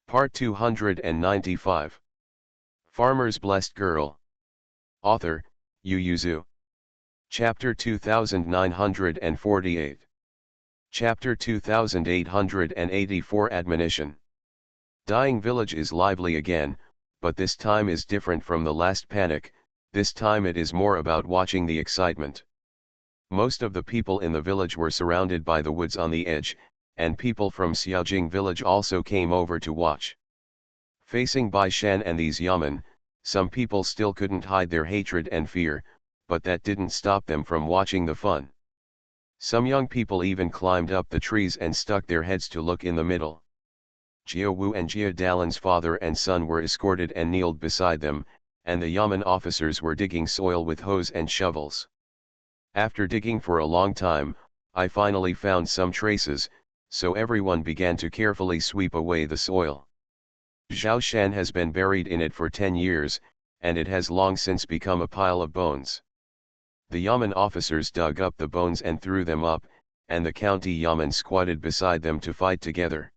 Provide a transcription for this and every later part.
Part 295. Farmer's Blessed Girl. Author, Yu Yuzu. Chapter 2948. Chapter 2884 Admonition. Dying village is lively again, but this time is different from the last panic. This time it is more about watching the excitement. Most of the people in the village were surrounded by the woods on the edge, and people from Xiaojing village also came over to watch. Facing Bai Shan and these Yamen, some people still couldn't hide their hatred and fear, but that didn't stop them from watching the fun. Some young people even climbed up the trees and stuck their heads to look in the middle. Jia Wu and Jia Dalin's father and son were escorted and kneeled beside them, and the Yamen officers were digging soil with hoes and shovels. After digging for a long time, I finally found some traces, so everyone began to carefully sweep away the soil. Zhao Shan has been buried in it for 10 years, and it has long since become a pile of bones. The Yamen officers dug up the bones and threw them up, and the county Yamen squatted beside them to fight together.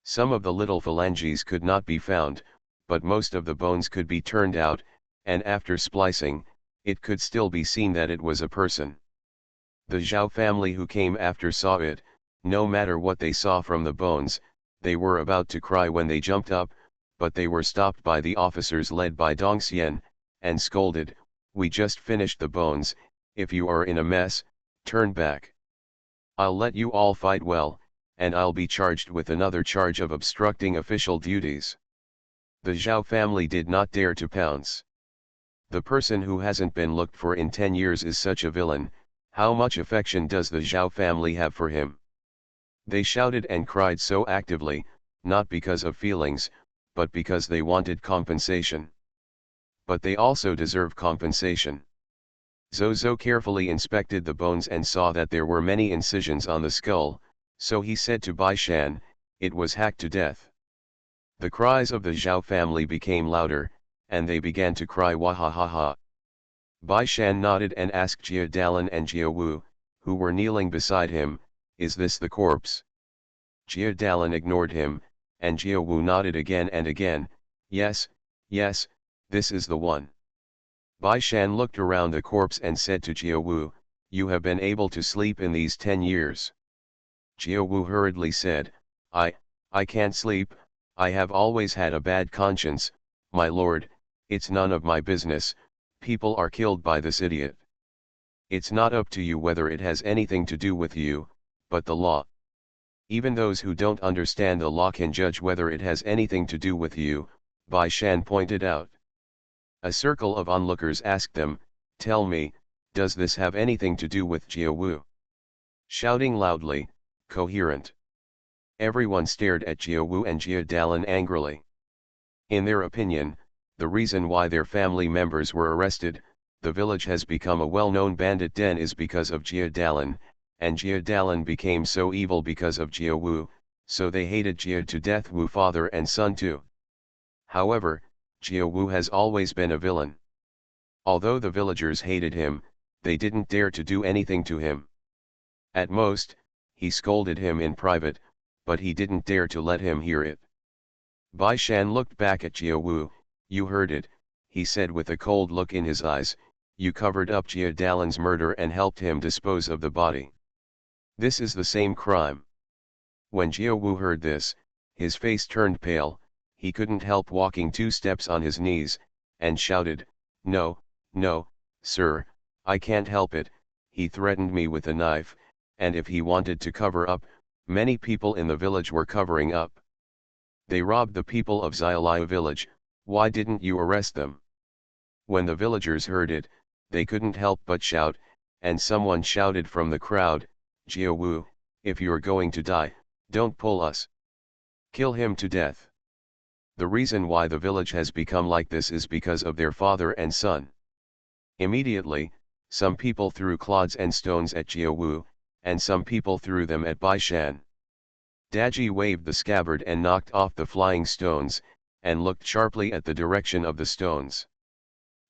Some of the little phalanges could not be found, but most of the bones could be turned out, and after splicing, it could still be seen that it was a person. The Zhao family who came after saw it. No matter what they saw from the bones, they were about to cry when they jumped up, but they were stopped by the officers led by Dong Xian, and scolded, "We just finished the bones, if you are in a mess, turn back. I'll let you all fight well, and I'll be charged with another charge of obstructing official duties." The Zhao family did not dare to pounce. The person who hasn't been looked for in 10 years is such a villain. How much affection does the Zhao family have for him? They shouted and cried so actively, not because of feelings, but because they wanted compensation. But they also deserve compensation. Zozo carefully inspected the bones and saw that there were many incisions on the skull, so he said to Bai Shan, "It was hacked to death." The cries of the Zhao family became louder, and they began to cry wahahaha. Bai Shan nodded and asked Jia Dalin and Jia Wu, who were kneeling beside him, "Is this the corpse?" Jia Dalin ignored him, and Jia Wu nodded again and again, "Yes, yes, this is the one." Bai Shan looked around the corpse and said to Jia Wu, "You have been able to sleep in these 10 years. Jia Wu hurriedly said, I can't sleep. I have always had a bad conscience, my lord. It's none of my business. People are killed by this idiot. It's not up to you whether it has anything to do with you, but the law. Even those who don't understand the law can judge whether it has anything to do with you," Bai Shan pointed out. A circle of onlookers asked them, "Tell me, does this have anything to do with Jia Wu?" Shouting loudly, coherent. Everyone stared at Jia Wu and Jia Dalin angrily. In their opinion, the reason why their family members were arrested, the village has become a well-known bandit den, is because of Jia Dalin, and Jia Dalin became so evil because of Jia Wu, so they hated Jia to death, Wu father and son too. However, Jia Wu has always been a villain. Although the villagers hated him, they didn't dare to do anything to him. At most, he scolded him in private, but he didn't dare to let him hear it. Bai Shan looked back at Jia Wu. "You heard it," he said with a cold look in his eyes, "you covered up Jia Dalin's murder and helped him dispose of the body. This is the same crime." When Jia Wu heard this, his face turned pale. He couldn't help walking 2 steps on his knees, and shouted, "No, no, sir, I can't help it. He threatened me with a knife, and if he wanted to cover up, many people in the village were covering up. They robbed the people of Xiaoliu village. Why didn't you arrest them?" When the villagers heard it, they couldn't help but shout, and someone shouted from the crowd, "Jia Wu, if you're going to die, don't pull us. Kill him to death." The reason why the village has become like this is because of their father and son. Immediately, some people threw clods and stones at Jia Wu, and some people threw them at Bai Shan. Daji waved the scabbard and knocked off the flying stones, and looked sharply at the direction of the stones.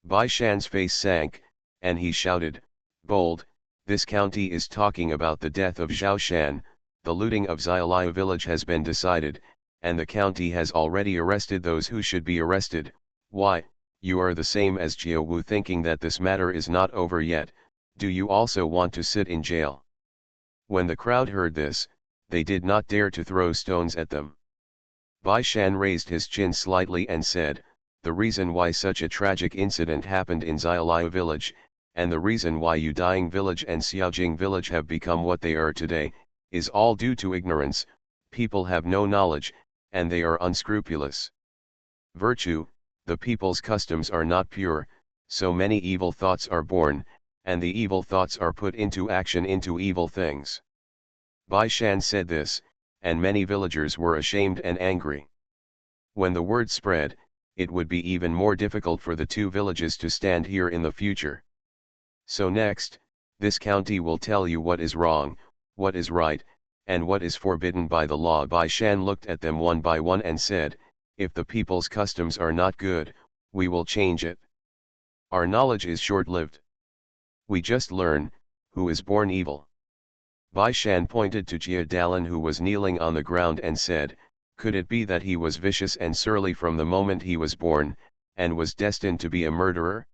Bai Shan's face sank, and he shouted, "Bold, this county is talking about the death of Zhao Shan. The looting of Xiaoliu village has been decided, and the county has already arrested those who should be arrested. Why, you are the same as Jiao Wu, thinking that this matter is not over yet. Do you also want to sit in jail?" When the crowd heard this, they did not dare to throw stones at them. Bai Shan raised his chin slightly and said, "The reason why such a tragic incident happened in Xiaoliao village, and the reason why Yudaying village and Xiaojing village have become what they are today, is all due to ignorance. People have no knowledge, and they are unscrupulous. Virtue, the people's customs are not pure, so many evil thoughts are born, and the evil thoughts are put into action into evil things." Bai Shan said this, and many villagers were ashamed and angry. When the word spread, it would be even more difficult for the two villages to stand here in the future. So next, this county will tell you what is wrong, what is right, and what is forbidden by the law. Bai Shan looked at them one by one and said, "If the people's customs are not good, we will change it. Our knowledge is short-lived. We just learn, who is born evil." Bai Shan pointed to Jia Dalan, who was kneeling on the ground, and said, "Could it be that he was vicious and surly from the moment he was born, and was destined to be a murderer?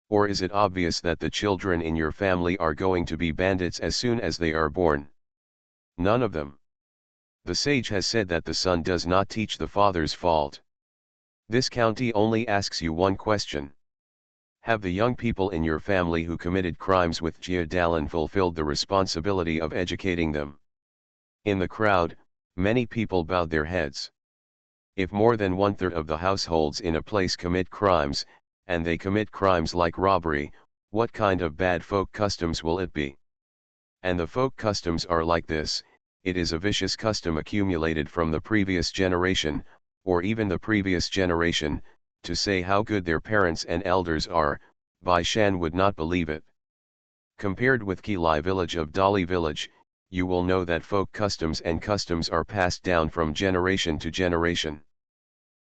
Or is it obvious that the children in your family are going to be bandits as soon as they are born? None of them. The sage has said that the son does not teach the father's fault. This county only asks you one question. Have the young people in your family who committed crimes with Jia Dalan fulfilled the responsibility of educating them?" In the crowd, many people bowed their heads. If more than one-third of the households in a place commit crimes, and they commit crimes like robbery, what kind of bad folk customs will it be? And the folk customs are like this: it is a vicious custom accumulated from the previous generation, or even the previous generation. To say how good their parents and elders are, Bai Shan would not believe it. Compared with Qilai village of Dali village, you will know that folk customs and customs are passed down from generation to generation.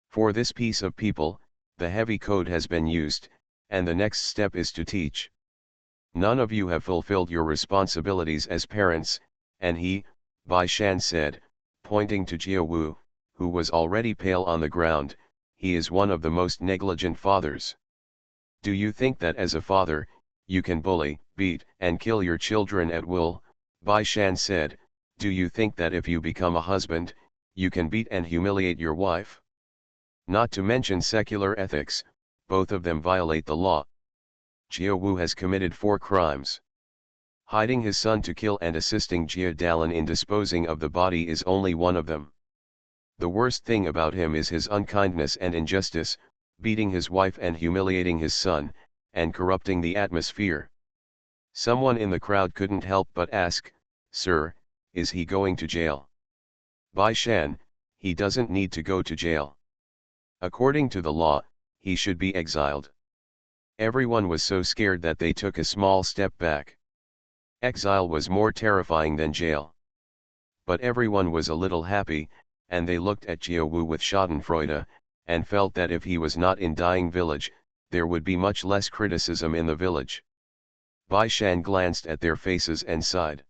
For this piece of people, the heavy code has been used, and the next step is to teach. None of you have fulfilled your responsibilities as parents, and he, Bai Shan said, pointing to Jia Wu, who was already pale on the ground, he is one of the most negligent fathers. Do you think that as a father, you can bully, beat, and kill your children at will? Bai Shan said, do you think that if you become a husband, you can beat and humiliate your wife? Not to mention secular ethics, both of them violate the law. Jia Wu has committed 4 crimes. Hiding his son to kill and assisting Jia Dalan in disposing of the body is only one of them. The worst thing about him is his unkindness and injustice, beating his wife and humiliating his son, and corrupting the atmosphere. Someone in the crowd couldn't help but ask, "Sir, is he going to jail?" Bai Shan, he doesn't need to go to jail. According to the law, he should be exiled. Everyone was so scared that they took a small step back. Exile was more terrifying than jail. But everyone was a little happy, and they looked at Jia Wu with schadenfreude, and felt that if he was not in Dying village, there would be much less criticism in the village. Bai Shan glanced at their faces and sighed.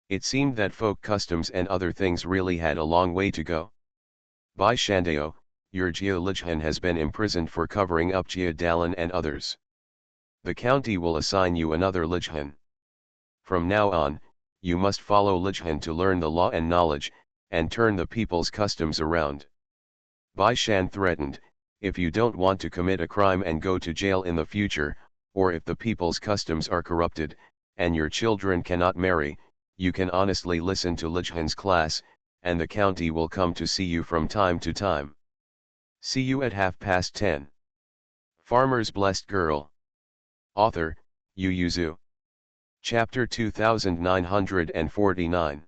It seemed that folk customs and other things really had a long way to go. Bai Shandao, your Jia Lijhan has been imprisoned for covering up Jia Dalan and others. The county will assign you another Lijhan. From now on, you must follow Lijhan to learn the law and knowledge, and turn the people's customs around. Bai Shan threatened, if you don't want to commit a crime and go to jail in the future, or if the people's customs are corrupted, and your children cannot marry, you can honestly listen to Lijhan's class, and the county will come to see you from time to time. See you at 10:30. Farmer's Blessed Girl. Author, Yu Yuzu. Chapter 2949.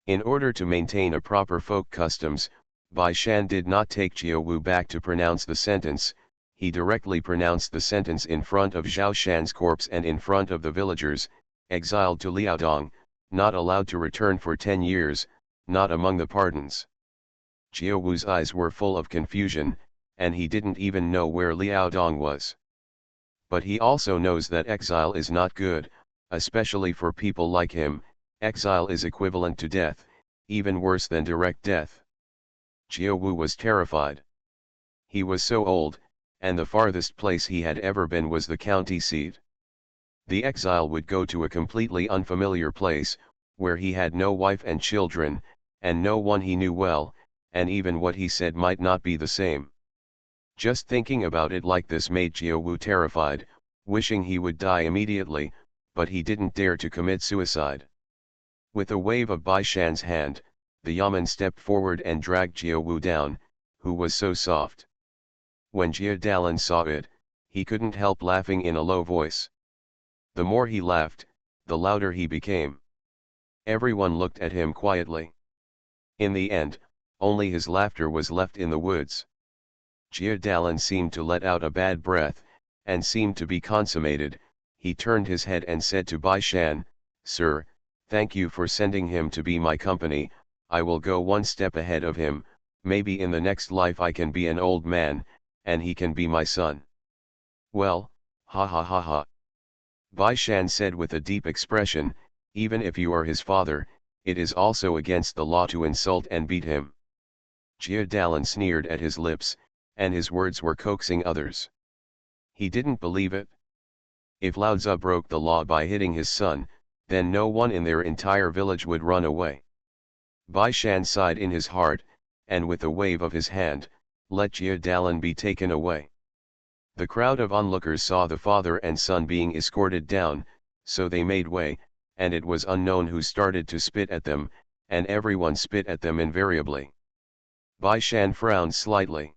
In order to maintain a proper folk customs, Bai Shan did not take Jia Wu back to pronounce the sentence. He directly pronounced the sentence in front of Zhao Shan's corpse and in front of the villagers, exiled to Liaodong, not allowed to return for 10 years, not among the pardons. Jia Wu's eyes were full of confusion, and he didn't even know where Liaodong was. But he also knows that exile is not good, especially for people like him. Exile is equivalent to death, even worse than direct death. Jia Wu was terrified. He was so old, and the farthest place he had ever been was the county seat. The exile would go to a completely unfamiliar place, where he had no wife and children, and no one he knew well, and even what he said might not be the same. Just thinking about it like this made Jia Wu terrified, wishing he would die immediately, but he didn't dare to commit suicide. With a wave of Bai Shan's hand, the Yaman stepped forward and dragged Jia Wu down, who was so soft. When Jia Dalan saw it, he couldn't help laughing in a low voice. The more he laughed, the louder he became. Everyone looked at him quietly. In the end, only his laughter was left in the woods. Jia Dalan seemed to let out a bad breath, and seemed to be consummated. He turned his head and said to Bai Shan, "Sir, thank you for sending him to be my company. I will go one step ahead of him. Maybe in the next life I can be an old man, and he can be my son." "Well, ha ha ha ha." Bai Shan said with a deep expression, "Even if you are his father, it is also against the law to insult and beat him." Jia Dalan sneered at his lips, and his words were coaxing others. He didn't believe it. If Lao Tzu broke the law by hitting his son, then no one in their entire village would run away. Bai Shan sighed in his heart, and with a wave of his hand, let Jia Dalan be taken away. The crowd of onlookers saw the father and son being escorted down, so they made way, and it was unknown who started to spit at them, and everyone spit at them invariably. Bai Shan frowned slightly.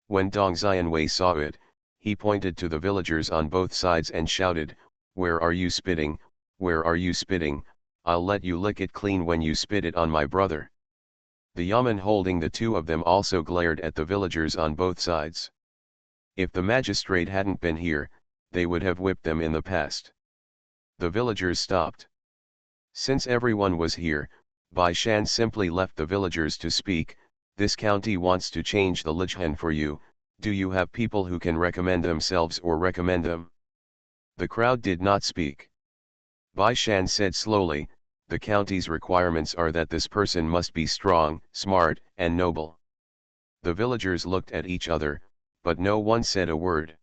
When Dong Xianwei saw it, he pointed to the villagers on both sides and shouted, "Where are you spitting? Where are you spitting? I'll let you lick it clean when you spit it on my brother." The Yaman holding the two of them also glared at the villagers on both sides. If the magistrate hadn't been here, they would have whipped them in the past. The villagers stopped. Since everyone was here, Bai Shan simply left the villagers to speak. "This county wants to change the Lijian for you. Do you have people who can recommend themselves or recommend them?" The crowd did not speak. Bai Shan said slowly, "The county's requirements are that this person must be strong, smart, and noble." The villagers looked at each other, but no one said a word.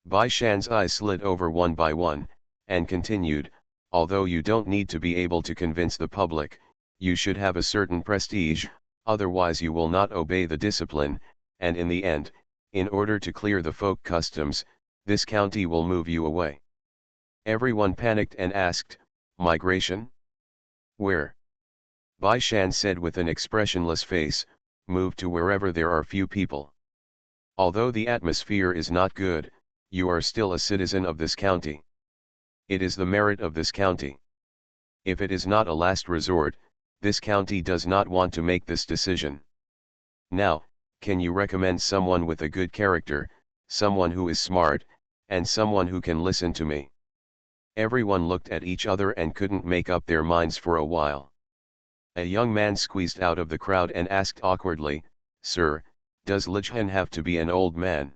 Bai Shan's eyes slid over one by one, and continued, "Although you don't need to be able to convince the public, you should have a certain prestige, otherwise you will not obey the discipline, and in the end, in order to clear the folk customs, this county will move you away." Everyone panicked and asked, "Migration? Where?" Bai Shan said with an expressionless face, "Move to wherever there are few people. Although the atmosphere is not good, you are still a citizen of this county. It is the merit of this county. If it is not a last resort, this county does not want to make this decision. Now, can you recommend someone with a good character, someone who is smart, and someone who can listen to me?" Everyone looked at each other and couldn't make up their minds for a while. A young man squeezed out of the crowd and asked awkwardly, "Sir, does Lijian have to be an old man?"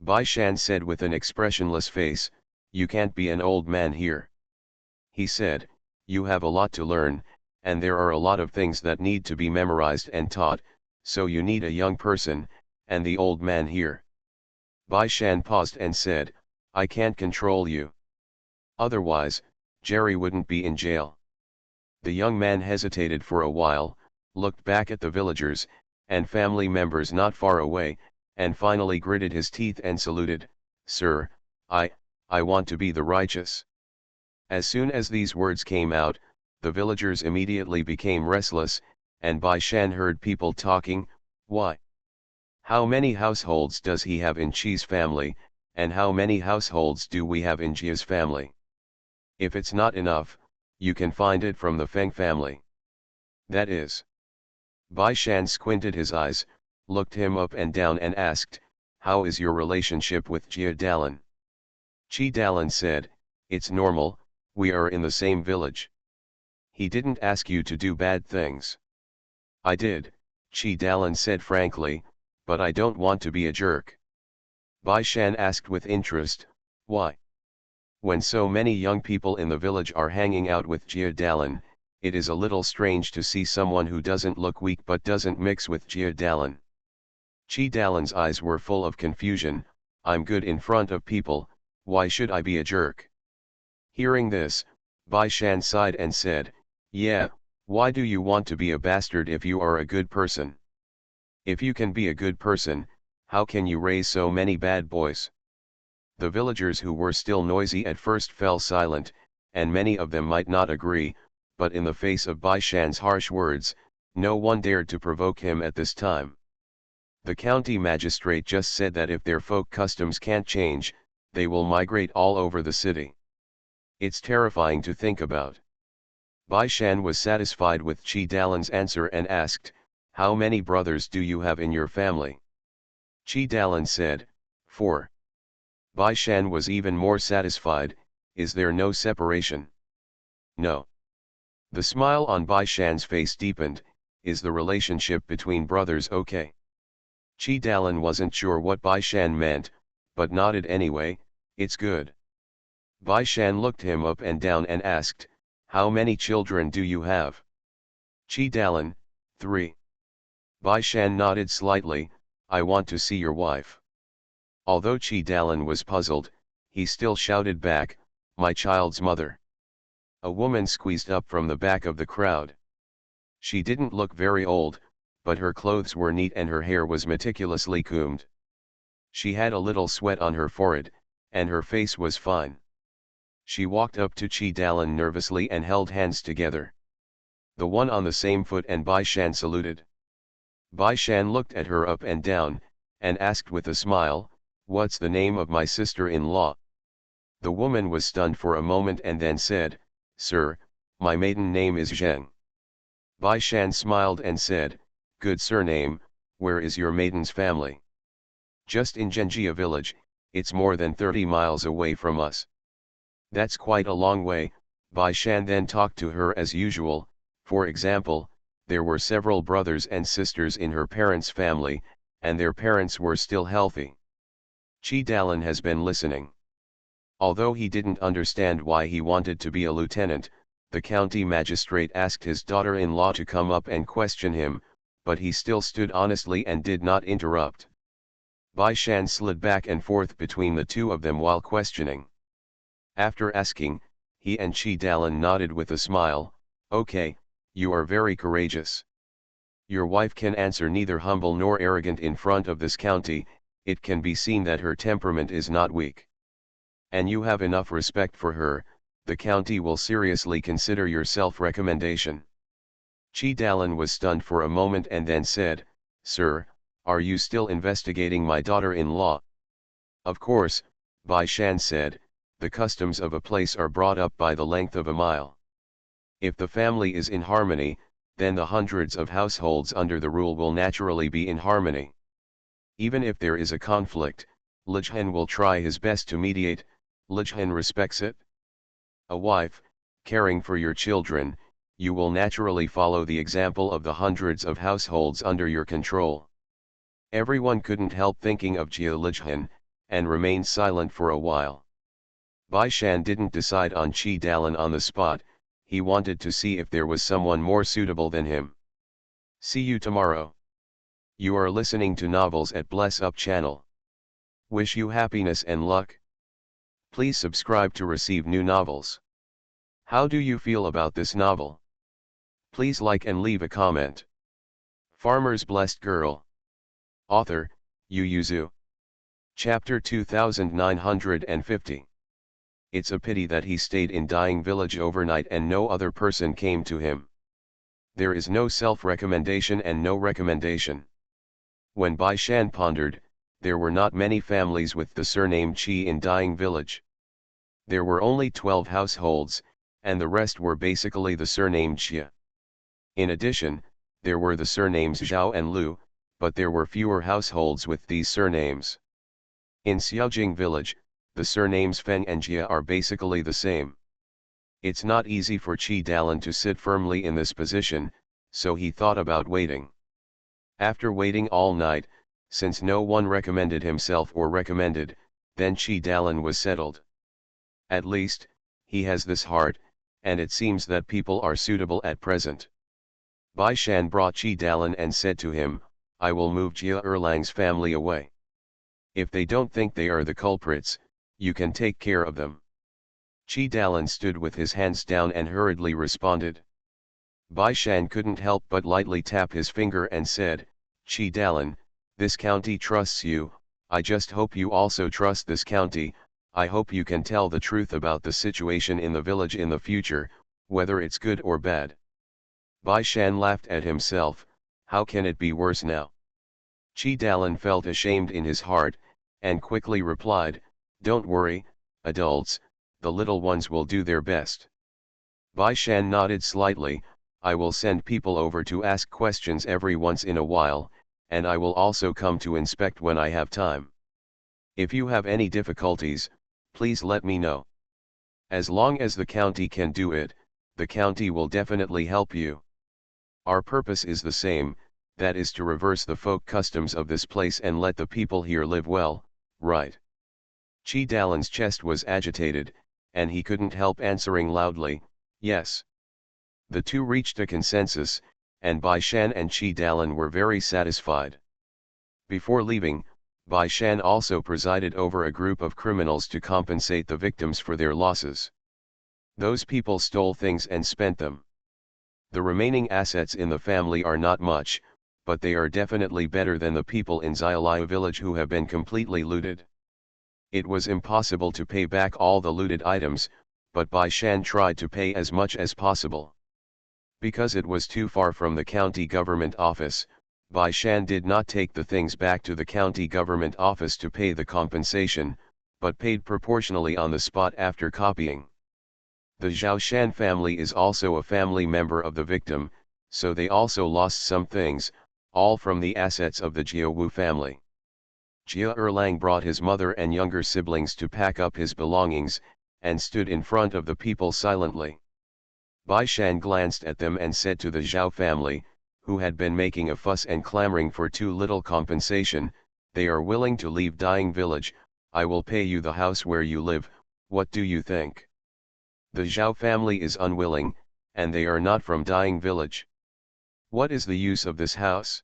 Bai Shan said with an expressionless face, "You can't be an old man here." He said, "You have a lot to learn, and there are a lot of things that need to be memorized and taught, so you need a young person, and the old man here." Bai Shan paused and said, "I can't control you. Otherwise, Jerry wouldn't be in jail." The young man hesitated for a while, looked back at the villagers, and family members not far away, and finally gritted his teeth and saluted, "Sir, I want to be the righteous." As soon as these words came out, the villagers immediately became restless, and Bai Shan heard people talking, "Why? How many households does he have in Chi's family, and how many households do we have in Jia's family? If it's not enough, you can find it from the Feng family. That is." Bai Shan squinted his eyes, looked him up and down and asked, "How is your relationship with Jia Dalan?" Chi Dalan said, "It's normal, we are in the same village." "He didn't ask you to do bad things?" "I did," Chi Dalan said frankly, "but I don't want to be a jerk." Bai Shan asked with interest, "Why? When so many young people in the village are hanging out with Jia Dalan, it is a little strange to see someone who doesn't look weak but doesn't mix with Jia Dalan. Chi Dalan's eyes were full of confusion. I'm good in front of people, why should I be a jerk? Hearing this, Bai Shan sighed and said, yeah, why do you want to be a bastard if you are a good person? If you can be a good person, how can you raise so many bad boys? The villagers who were still noisy at first fell silent, and many of them might not agree, but in the face of Bai Shan's harsh words, no one dared to provoke him at this time. The county magistrate just said that if their folk customs can't change, they will migrate all over the city. It's terrifying to think about. Bai Shan was satisfied with Chi Dalan's answer and asked, how many brothers do you have in your family? Chi Dalan said, 4. Bai Shan was even more satisfied, is there no separation? No. The smile on Bai Shan's face deepened, is the relationship between brothers okay? Chi Dalan wasn't sure what Bai Shan meant, but nodded anyway, it's good. Bai Shan looked him up and down and asked, how many children do you have? Chi Dalan, 3. Bai Shan nodded slightly, I want to see your wife. Although Chi Dalan was puzzled, he still shouted back, my child's mother. A woman squeezed up from the back of the crowd. She didn't look very old, but her clothes were neat and her hair was meticulously combed. She had a little sweat on her forehead, and her face was fine. She walked up to Chi Dalan nervously and held hands together. The one on the same foot, and Bai Shan saluted. Bai Shan looked at her up and down, and asked with a smile, what's the name of my sister-in-law? The woman was stunned for a moment and then said, sir, my maiden name is Zheng. Bai Shan smiled and said, good surname, where is your maiden's family? Just in Zhenjia village, it's more than 30 miles away from us. That's quite a long way. Bai Shan then talked to her as usual. For example, there were several brothers and sisters in her parents' family, and their parents were still healthy. Chi Dalan has been listening. Although he didn't understand why he wanted to be a lieutenant, the county magistrate asked his daughter-in-law to come up and question him, but he still stood honestly and did not interrupt. Bai Shan slid back and forth between the two of them while questioning. After asking, he and Chi Dalan nodded with a smile, okay, you are very courageous. Your wife can answer neither humble nor arrogant in front of this county, it can be seen that her temperament is not weak. And you have enough respect for her, the county will seriously consider your self-recommendation. Chi Dalan was stunned for a moment and then said, sir, are you still investigating my daughter-in-law? Of course, Bai Shan said, the customs of a place are brought up by the length of a mile. If the family is in harmony, then the hundreds of households under the rule will naturally be in harmony. Even if there is a conflict, Lijhen will try his best to mediate. Lijhen respects it. A wife, caring for your children, you will naturally follow the example of the hundreds of households under your control. Everyone couldn't help thinking of Jia Lijhen, and remained silent for a while. Bai Shan didn't decide on Chi Dalan on the spot, he wanted to see if there was someone more suitable than him. See you tomorrow. You are listening to Novels at Bless Up channel. Wish you happiness and luck. Please subscribe to receive new novels. How do you feel about this novel? Please like and leave a comment. Farmer's Blessed Girl. Author, Yu Yuzu. Chapter 2950. It's a pity that he stayed in Dying Village overnight and no other person came to him. There is no self-recommendation and no recommendation. When Bai Shan pondered, there were not many families with the surname Qi in Dying Village. There were only 12 households, and the rest were basically the surname Xia. In addition, there were the surnames Zhao and Lu, but there were fewer households with these surnames. In Xiaojing Village, the surnames Feng and Jia are basically the same. It's not easy for Chi Dalan to sit firmly in this position, so he thought about waiting. After waiting all night, since no one recommended himself or recommended, then Chi Dalan was settled. At least, he has this heart, and it seems that people are suitable at present. Bai Shan brought Qi Dalan and said to him, I will move Jia Erlang's family away. If they don't think they are the culprits, you can take care of them. Qi Dalan stood with his hands down and hurriedly responded. Bai Shan couldn't help but lightly tap his finger and said, Qi Dalan, this county trusts you, I just hope you also trust this county, I hope you can tell the truth about the situation in the village in the future, whether it's good or bad. Bai Shan laughed at himself, how can it be worse now? Qi Dalan felt ashamed in his heart, and quickly replied, don't worry, adults, the little ones will do their best. Bai Shan nodded slightly, I will send people over to ask questions every once in a while, and I will also come to inspect when I have time. If you have any difficulties, please let me know. As long as the county can do it, the county will definitely help you. Our purpose is the same, that is to reverse the folk customs of this place and let the people here live well, right? Qi Dalan's chest was agitated, and he couldn't help answering loudly, yes. The two reached a consensus, and Bai Shan and Qi Dalan were very satisfied. Before leaving, Bai Shan also presided over a group of criminals to compensate the victims for their losses. Those people stole things and spent them. The remaining assets in the family are not much, but they are definitely better than the people in Xiaoliu village who have been completely looted. It was impossible to pay back all the looted items, but Bai Shan tried to pay as much as possible. Because it was too far from the county government office, Bai Shan did not take the things back to the county government office to pay the compensation, but paid proportionally on the spot after copying. The Zhao Shan family is also a family member of the victim, so they also lost some things, all from the assets of the Jia Wu family. Jia Erlang brought his mother and younger siblings to pack up his belongings, and stood in front of the people silently. Bai Shan glanced at them and said to the Zhao family, who had been making a fuss and clamoring for too little compensation, they are willing to leave Dying Village, I will pay you the house where you live, what do you think? The Zhao family is unwilling, and they are not from Dying Village. What is the use of this house?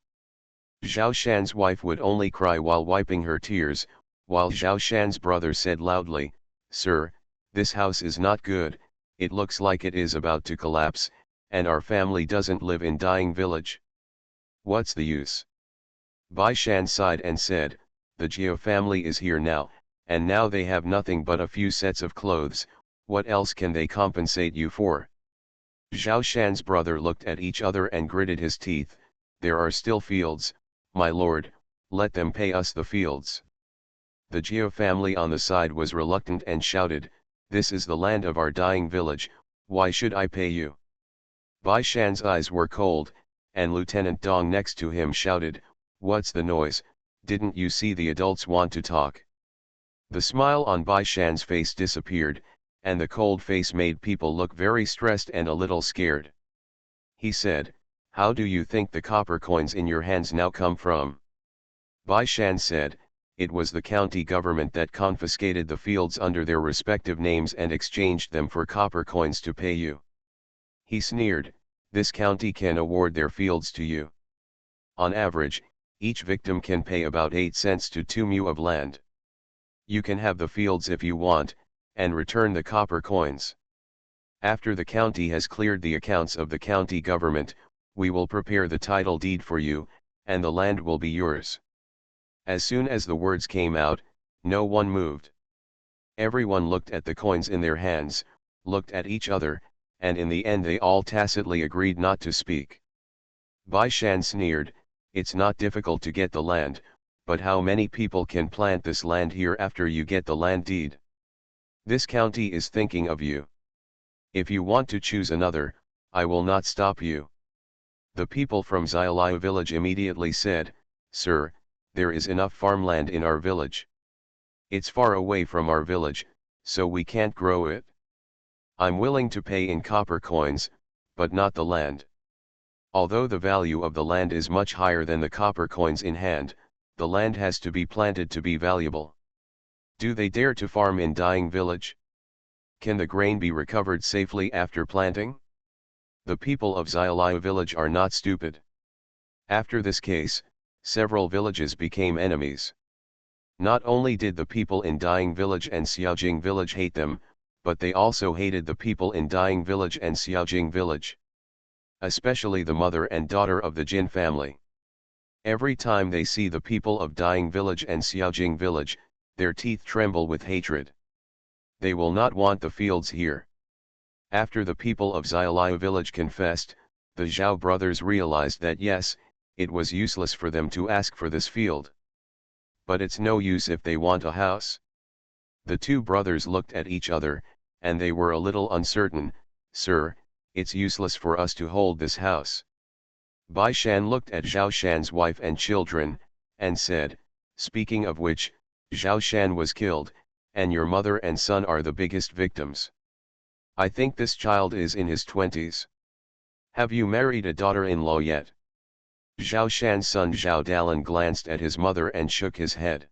Zhao Shan's wife would only cry while wiping her tears, while Zhao Shan's brother said loudly, Sir, this house is not good, it looks like it is about to collapse, and our family doesn't live in Dying Village. What's the use? Bai Shan sighed and said, the Jiao family is here now, and now they have nothing but a few sets of clothes, what else can they compensate you for? Zhao Shan's brother looked at each other and gritted his teeth, there are still fields, my lord, let them pay us the fields. The Jiao family on the side was reluctant and shouted, this is the land of our Dying Village, why should I pay you? Bai Shan's eyes were cold, and Lieutenant Dong next to him shouted, what's the noise, didn't you see the adults want to talk? The smile on Bai Shan's face disappeared, and the cold face made people look very stressed and a little scared. He said, how do you think the copper coins in your hands now come from? Bai Shan said, it was the county government that confiscated the fields under their respective names and exchanged them for copper coins to pay you. He sneered, this county can award their fields to you. On average, each victim can pay about 8 cents to 2 mu of land. You can have the fields if you want, and return the copper coins. After the county has cleared the accounts of the county government, we will prepare the title deed for you, and the land will be yours. As soon as the words came out, no one moved. Everyone looked at the coins in their hands, looked at each other, and in the end they all tacitly agreed not to speak. Bai Shan sneered, it's not difficult to get the land, but how many people can plant this land here after you get the land deed? This county is thinking of you. If you want to choose another, I will not stop you. The people from Xiaoliu village immediately said, Sir, there is enough farmland in our village. It's far away from our village, so we can't grow it. I'm willing to pay in copper coins, but not the land. Although the value of the land is much higher than the copper coins in hand, the land has to be planted to be valuable. Do they dare to farm in Dying Village? Can the grain be recovered safely after planting? The people of Xiaoliu village are not stupid. After this case, several villages became enemies. Not only did the people in Dying village and Xiaojing village hate them, but they also hated the people in Dying village and Xiaojing village. Especially the mother and daughter of the Jin family. Every time they see the people of Dying village and Xiaojing village, their teeth tremble with hatred. They will not want the fields here. After the people of Xiaoliu village confessed, the Zhao brothers realized that yes, it was useless for them to ask for this field. But it's no use if they want a house. The two brothers looked at each other, and they were a little uncertain. Sir, it's useless for us to hold this house. Bai Shan looked at Zhao Shan's wife and children, and said, speaking of which, Zhao Shan was killed, and your mother and son are the biggest victims. I think this child is in his 20s. Have you married a daughter-in-law yet? Zhao Shan's son Zhao Dalan glanced at his mother and shook his head.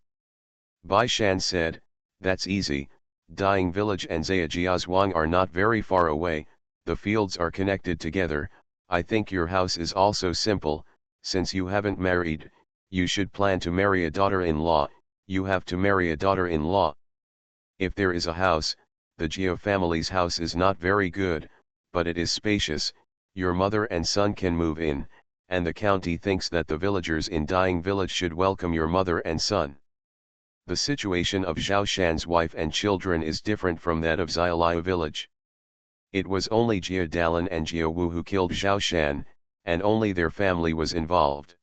Bai Shan said, that's easy, Dying village and Zhejiazhuang are not very far away, the fields are connected together. I think your house is also simple. Since you haven't married, you should plan to marry a daughter-in-law. You have to marry a daughter-in-law. If there is a house, the Jiao family's house is not very good, but it is spacious. Your mother and son can move in, and the county thinks that the villagers in Dying village should welcome your mother and son. The situation of Zhao Shan's wife and children is different from that of Xiaoliu village. It was only Jia Dalan and Jia Wu who killed Zhao Shan, and only their family was involved.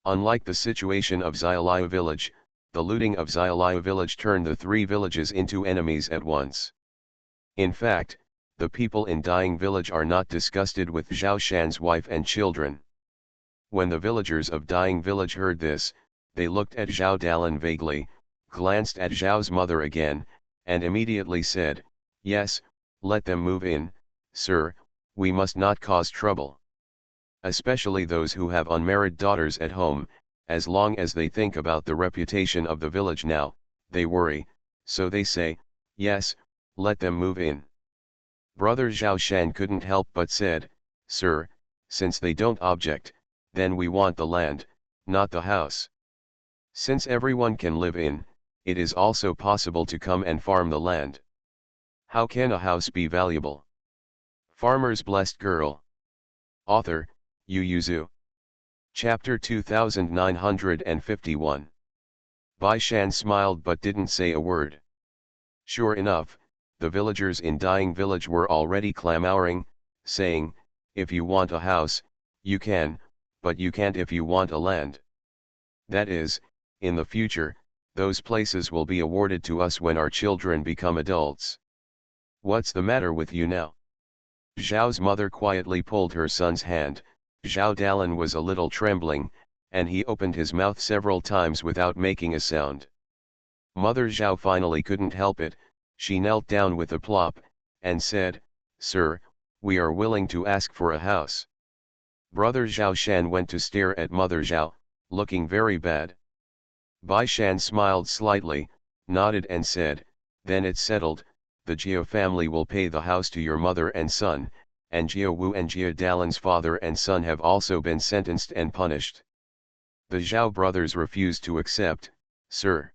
Unlike the situation of Xiaoliu village, the looting of Xiaoliu village turned the three villages into enemies at once. In fact, the people in Dying village are not disgusted with Zhao Shan's wife and children. When the villagers of Dying village heard this, they looked at Zhao Dalan vaguely, glanced at Zhao's mother again, and immediately said, yes, let them move in, sir, we must not cause trouble. Especially those who have unmarried daughters at home, as long as they think about the reputation of the village now, they worry, so they say, yes, let them move in. Brother Zhao Shan couldn't help but said, sir, since they don't object, then we want the land, not the house. Since everyone can live in, it is also possible to come and farm the land. How can a house be valuable? Farmer's Blessed Girl. Author, Yu Yuzu. Chapter 2951. Bai Shan smiled but didn't say a word. Sure enough, the villagers in Dying village were already clamoring, saying, if you want a house, you can, but you can't if you want a land. That is, in the future, those places will be awarded to us when our children become adults. What's the matter with you now? Zhao's mother quietly pulled her son's hand. Zhao Dalan was a little trembling, and he opened his mouth several times without making a sound. Mother Zhao finally couldn't help it. She knelt down with a plop, and said, sir, we are willing to ask for a house. Brother Zhao Shan went to stare at Mother Zhao, looking very bad. Bai Shan smiled slightly, nodded and said, then it's settled, the Jiao family will pay the house to your mother and son, and Jia Wu and Jia Dalan's father and son have also been sentenced and punished. The Zhao brothers refused to accept, sir.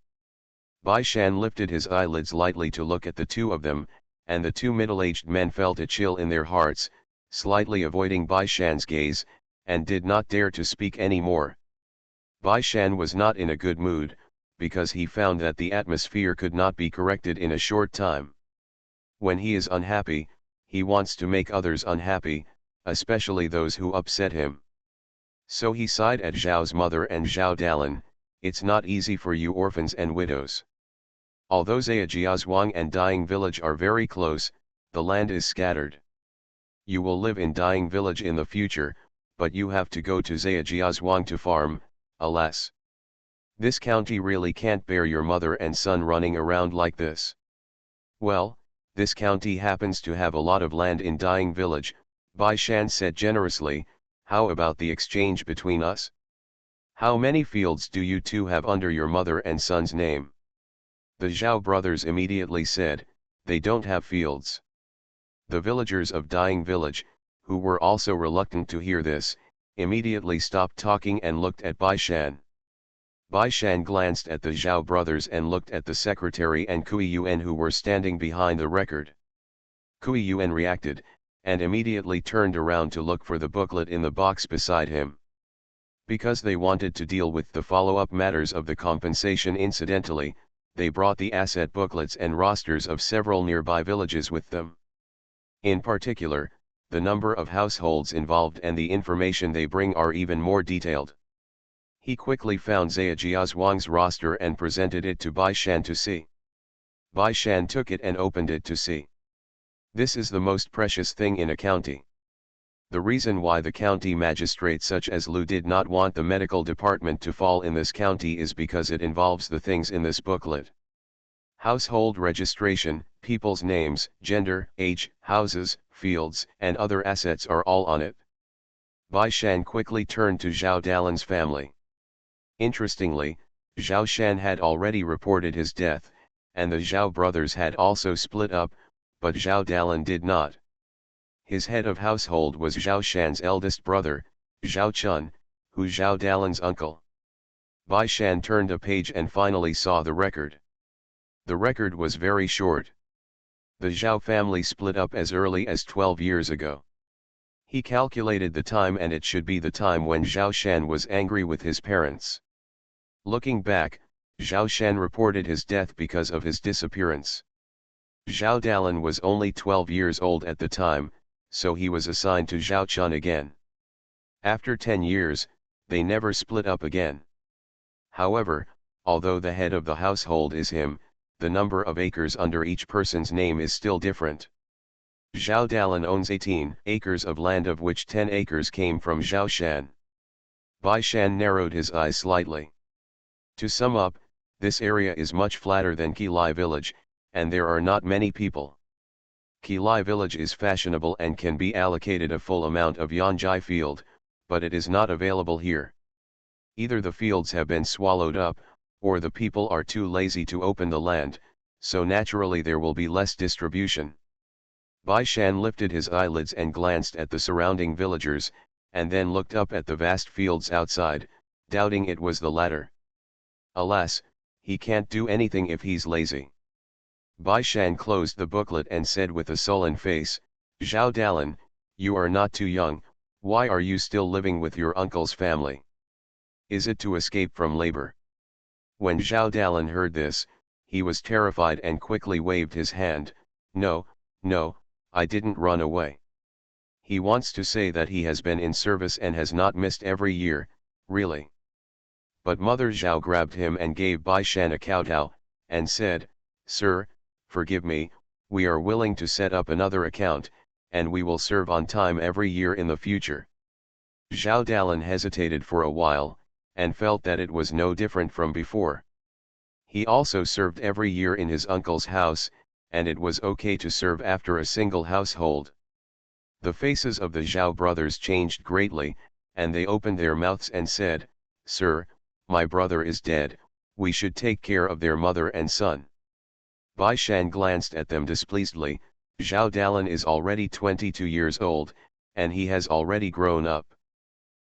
Bai Shan lifted his eyelids lightly to look at the two of them, and the two middle-aged men felt a chill in their hearts, slightly avoiding Bai Shan's gaze, and did not dare to speak any more. Bai Shan was not in a good mood, because he found that the atmosphere could not be corrected in a short time. When he is unhappy, he wants to make others unhappy, especially those who upset him. So he sighed at Zhao's mother and Zhao Dalan, it's not easy for you orphans and widows. Although Zhejiazhuang and Dying village are very close, the land is scattered. You will live in Dying village in the future, but you have to go to Zhejiazhuang to farm, alas. This county really can't bear your mother and son running around like this. Well, this county happens to have a lot of land in Dying village, Bai Shan said generously, how about the exchange between us? How many fields do you two have under your mother and son's name? The Zhao brothers immediately said, they don't have fields. The villagers of Dying Village, who were also reluctant to hear this, immediately stopped talking and looked at Bai Shan. Bai Shan glanced at the Zhao brothers and looked at the secretary and Kui Yuan who were standing behind the record. Kui Yuan reacted, and immediately turned around to look for the booklet in the box beside him. Because they wanted to deal with the follow-up matters of the compensation incidentally, they brought the asset booklets and rosters of several nearby villages with them. In particular, the number of households involved and the information they bring are even more detailed. He quickly found Zia Jiazhuang's roster and presented it to Bai Shan to see. Bai Shan took it and opened it to see. This is the most precious thing in a county. The reason why the county magistrate such as Lu did not want the medical department to fall in this county is because it involves the things in this booklet. Household registration, people's names, gender, age, houses, fields, and other assets are all on it. Bai Shan quickly turned to Zhao Dalan's family. Interestingly, Zhao Shan had already reported his death, and the Zhao brothers had also split up, but Zhao Dalan did not. His head of household was Zhao Shan's eldest brother, Zhao Chun, who Zhao Dalan's uncle. Bai Shan turned a page and finally saw the record. The record was very short. The Zhao family split up as early as 12 years ago. He calculated the time and it should be the time when Zhao Shan was angry with his parents. Looking back, Zhao Shan reported his death because of his disappearance. Zhao Dalan was only 12 years old at the time, so he was assigned to Zhao Chun again. After 10 years, they never split up again. However, although the head of the household is him, the number of acres under each person's name is still different. Zhao Dalan owns 18 acres of land of which 10 acres came from Zhao Shan. Bai Shan narrowed his eyes slightly. To sum up, this area is much flatter than Qilai village, and there are not many people. Qilai village is fashionable and can be allocated a full amount of Yanjai field, but it is not available here. Either the fields have been swallowed up, or the people are too lazy to open the land, so naturally there will be less distribution. Bai Shan lifted his eyelids and glanced at the surrounding villagers, and then looked up at the vast fields outside, doubting it was the latter. Alas, he can't do anything if he's lazy. Bai Shan closed the booklet and said with a sullen face, "Zhao Dalan, you are not too young, why are you still living with your uncle's family? Is it to escape from labor?" When Zhao Dalan heard this, he was terrified and quickly waved his hand, "No, no, I didn't run away." He wants to say that he has been in service and has not missed every year, really. But Mother Zhao grabbed him and gave Bai Shan a kowtow, and said, "Sir, forgive me, we are willing to set up another account, and we will serve on time every year in the future." Zhao Dalan hesitated for a while, and felt that it was no different from before. He also served every year in his uncle's house, and it was okay to serve after a single household. The faces of the Zhao brothers changed greatly, and they opened their mouths and said, "Sir, my brother is dead, we should take care of their mother and son." Bai Shan glanced at them displeasedly. Zhao Dalan is already 22 years old, and he has already grown up.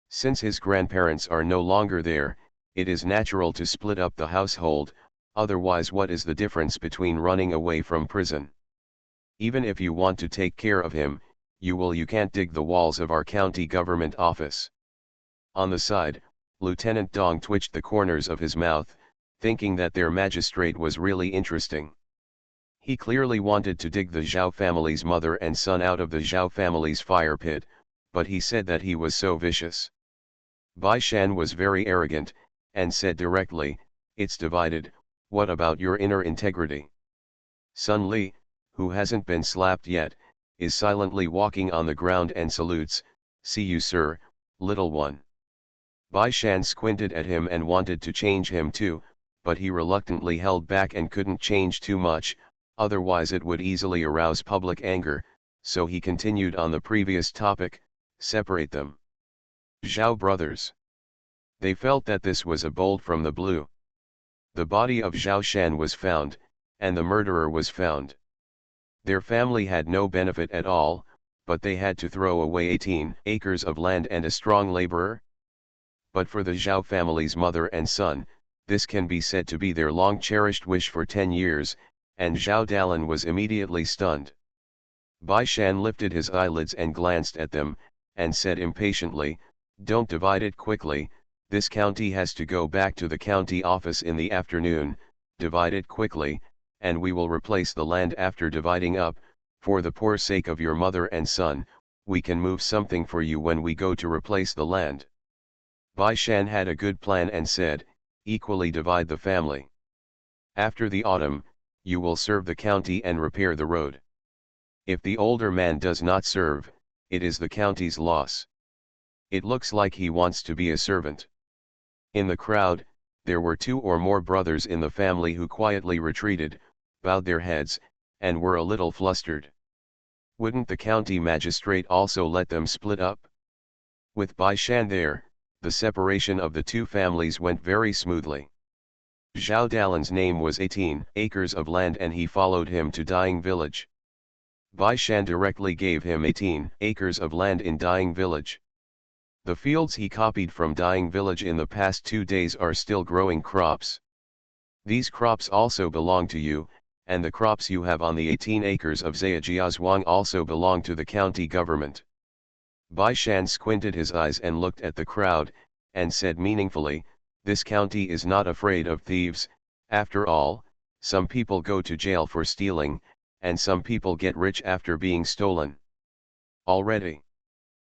Since his grandparents are no longer there, it is natural to split up the household, otherwise what is the difference between running away from prison? Even if you want to take care of him, you can't dig the walls of our county government office. On the side, Lieutenant Dong twitched the corners of his mouth, thinking that their magistrate was really interesting. He clearly wanted to dig the Zhao family's mother and son out of the Zhao family's fire pit, but he said that he was so vicious. Bai Shan was very arrogant, and said directly, "It's divided, what about your inner integrity?" Sun Li, who hasn't been slapped yet, is silently walking on the ground and salutes, "See you sir, little one." Bai Shan squinted at him and wanted to change him too, but he reluctantly held back and couldn't change too much, otherwise it would easily arouse public anger, so he continued on the previous topic, "Separate them." Zhao brothers. They felt that this was a bolt from the blue. The body of Zhao Shan was found, and the murderer was found. Their family had no benefit at all, but they had to throw away 18 acres of land and a strong laborer. But for the Zhao family's mother and son, this can be said to be their long-cherished wish for 10 years, and Zhao Dalan was immediately stunned. Bai Shan lifted his eyelids and glanced at them, and said impatiently, "Don't divide it quickly, this county has to go back to the county office in the afternoon, divide it quickly, and we will replace the land after dividing up. For the poor sake of your mother and son, we can move something for you when we go to replace the land." Bai Shan had a good plan and said, "Equally divide the family. After the autumn, you will serve the county and repair the road. If the older man does not serve, it is the county's loss. It looks like he wants to be a servant." In the crowd, there were 2 or more brothers in the family who quietly retreated, bowed their heads, and were a little flustered. Wouldn't the county magistrate also let them split up? With Bai Shan there, the separation of the 2 families went very smoothly. Zhao Dalan's name was 18 acres of land and he followed him to Dying Village. Bai Shan directly gave him 18 acres of land in Dying Village. The fields he copied from Dying Village in the past 2 days are still growing crops. These crops also belong to you, and the crops you have on the 18 acres of Zhejiazhuang also belong to the county government. Bai Shan squinted his eyes and looked at the crowd, and said meaningfully, "This county is not afraid of thieves. After all, some people go to jail for stealing, and some people get rich after being stolen." Already,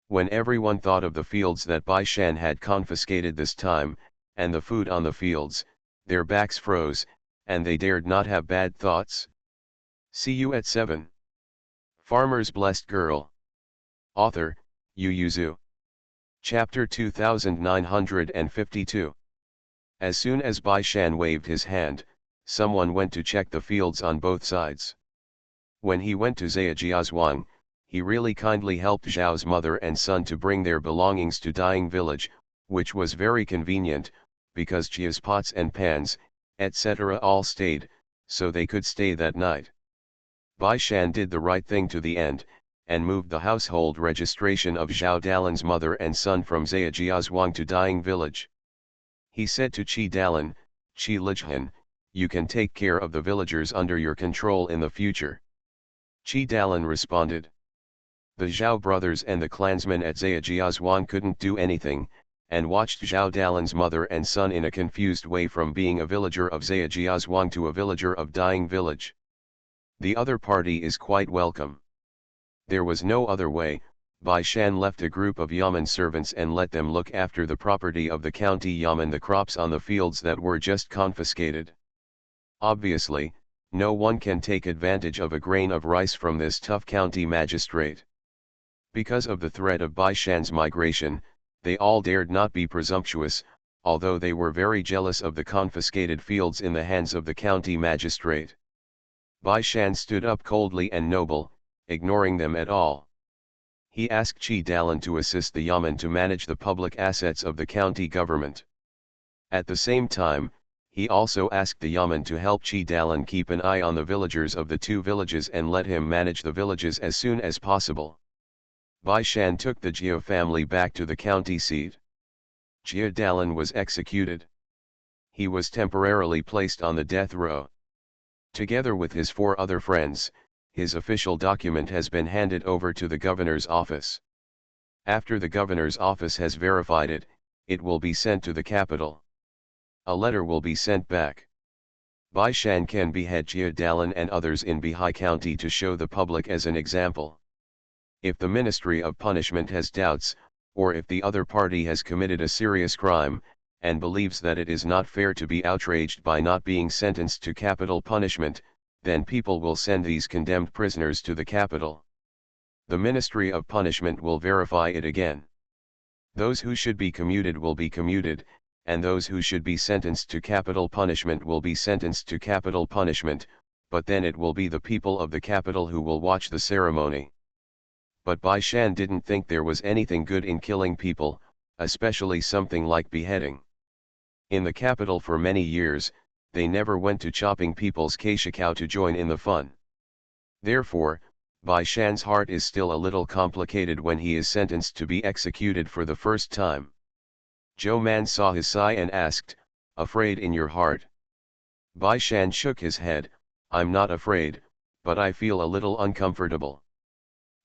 when everyone thought of the fields that Bai Shan had confiscated this time, and the food on the fields, their backs froze, and they dared not have bad thoughts. See you at 7. Farmer's Blessed Girl. Author, Yu Yuzu. Chapter 2952. As soon as Bai Shan waved his hand, someone went to check the fields on both sides. When he went to Zhejiazhuang, he really kindly helped Zhao's mother and son to bring their belongings to Dying Village, which was very convenient, because Jia's pots and pans, etc. all stayed, so they could stay that night. Bai Shan did the right thing to the end, and moved the household registration of Zhao Dalan's mother and son from Zhejiazhuang to Dying Village. He said to Qi Dalan, "Qi Lijhan, you can take care of the villagers under your control in the future." Qi Dalan responded. The Zhao brothers and the clansmen at Zhejiazhuang couldn't do anything, and watched Zhao Dalan's mother and son in a confused way from being a villager of Zhejiazhuang to a villager of Dying Village. The other party is quite welcome. There was no other way. Bai Shan left a group of Yamen servants and let them look after the property of the county Yamen, the crops on the fields that were just confiscated. Obviously, no one can take advantage of a grain of rice from this tough county magistrate. Because of the threat of Bai Shan's migration, they all dared not be presumptuous, although they were very jealous of the confiscated fields in the hands of the county magistrate. Bai Shan stood up coldly and noble, ignoring them at all. He asked Qi Dalan to assist the Yamen to manage the public assets of the county government. At the same time, he also asked the Yamen to help Qi Dalan keep an eye on the villagers of the 2 villages and let him manage the villages as soon as possible. Bai Shan took the Jia family back to the county seat. Jia Dalan was executed. He was temporarily placed on the death row. Together with his 4 other friends, his official document has been handed over to the governor's office. After the governor's office has verified it, it will be sent to the capital. A letter will be sent back. Bai Shan can behead Jia Dalan and others in Bihai County to show the public as an example. If the Ministry of Punishment has doubts, or if the other party has committed a serious crime, and believes that it is not fair to be outraged by not being sentenced to capital punishment, then people will send these condemned prisoners to the capital. The Ministry of Punishment will verify it again. Those who should be commuted will be commuted, and those who should be sentenced to capital punishment will be sentenced to capital punishment, but then it will be the people of the capital who will watch the ceremony. But Bai Shan didn't think there was anything good in killing people, especially something like beheading. In the capital for many years, they never went to chopping people's kashikau to join in the fun. Therefore, Bai Shan's heart is still a little complicated when he is sentenced to be executed for the first time. Zhou Man saw his sigh and asked, "Afraid in your heart?" Bai Shan shook his head, "I'm not afraid, but I feel a little uncomfortable.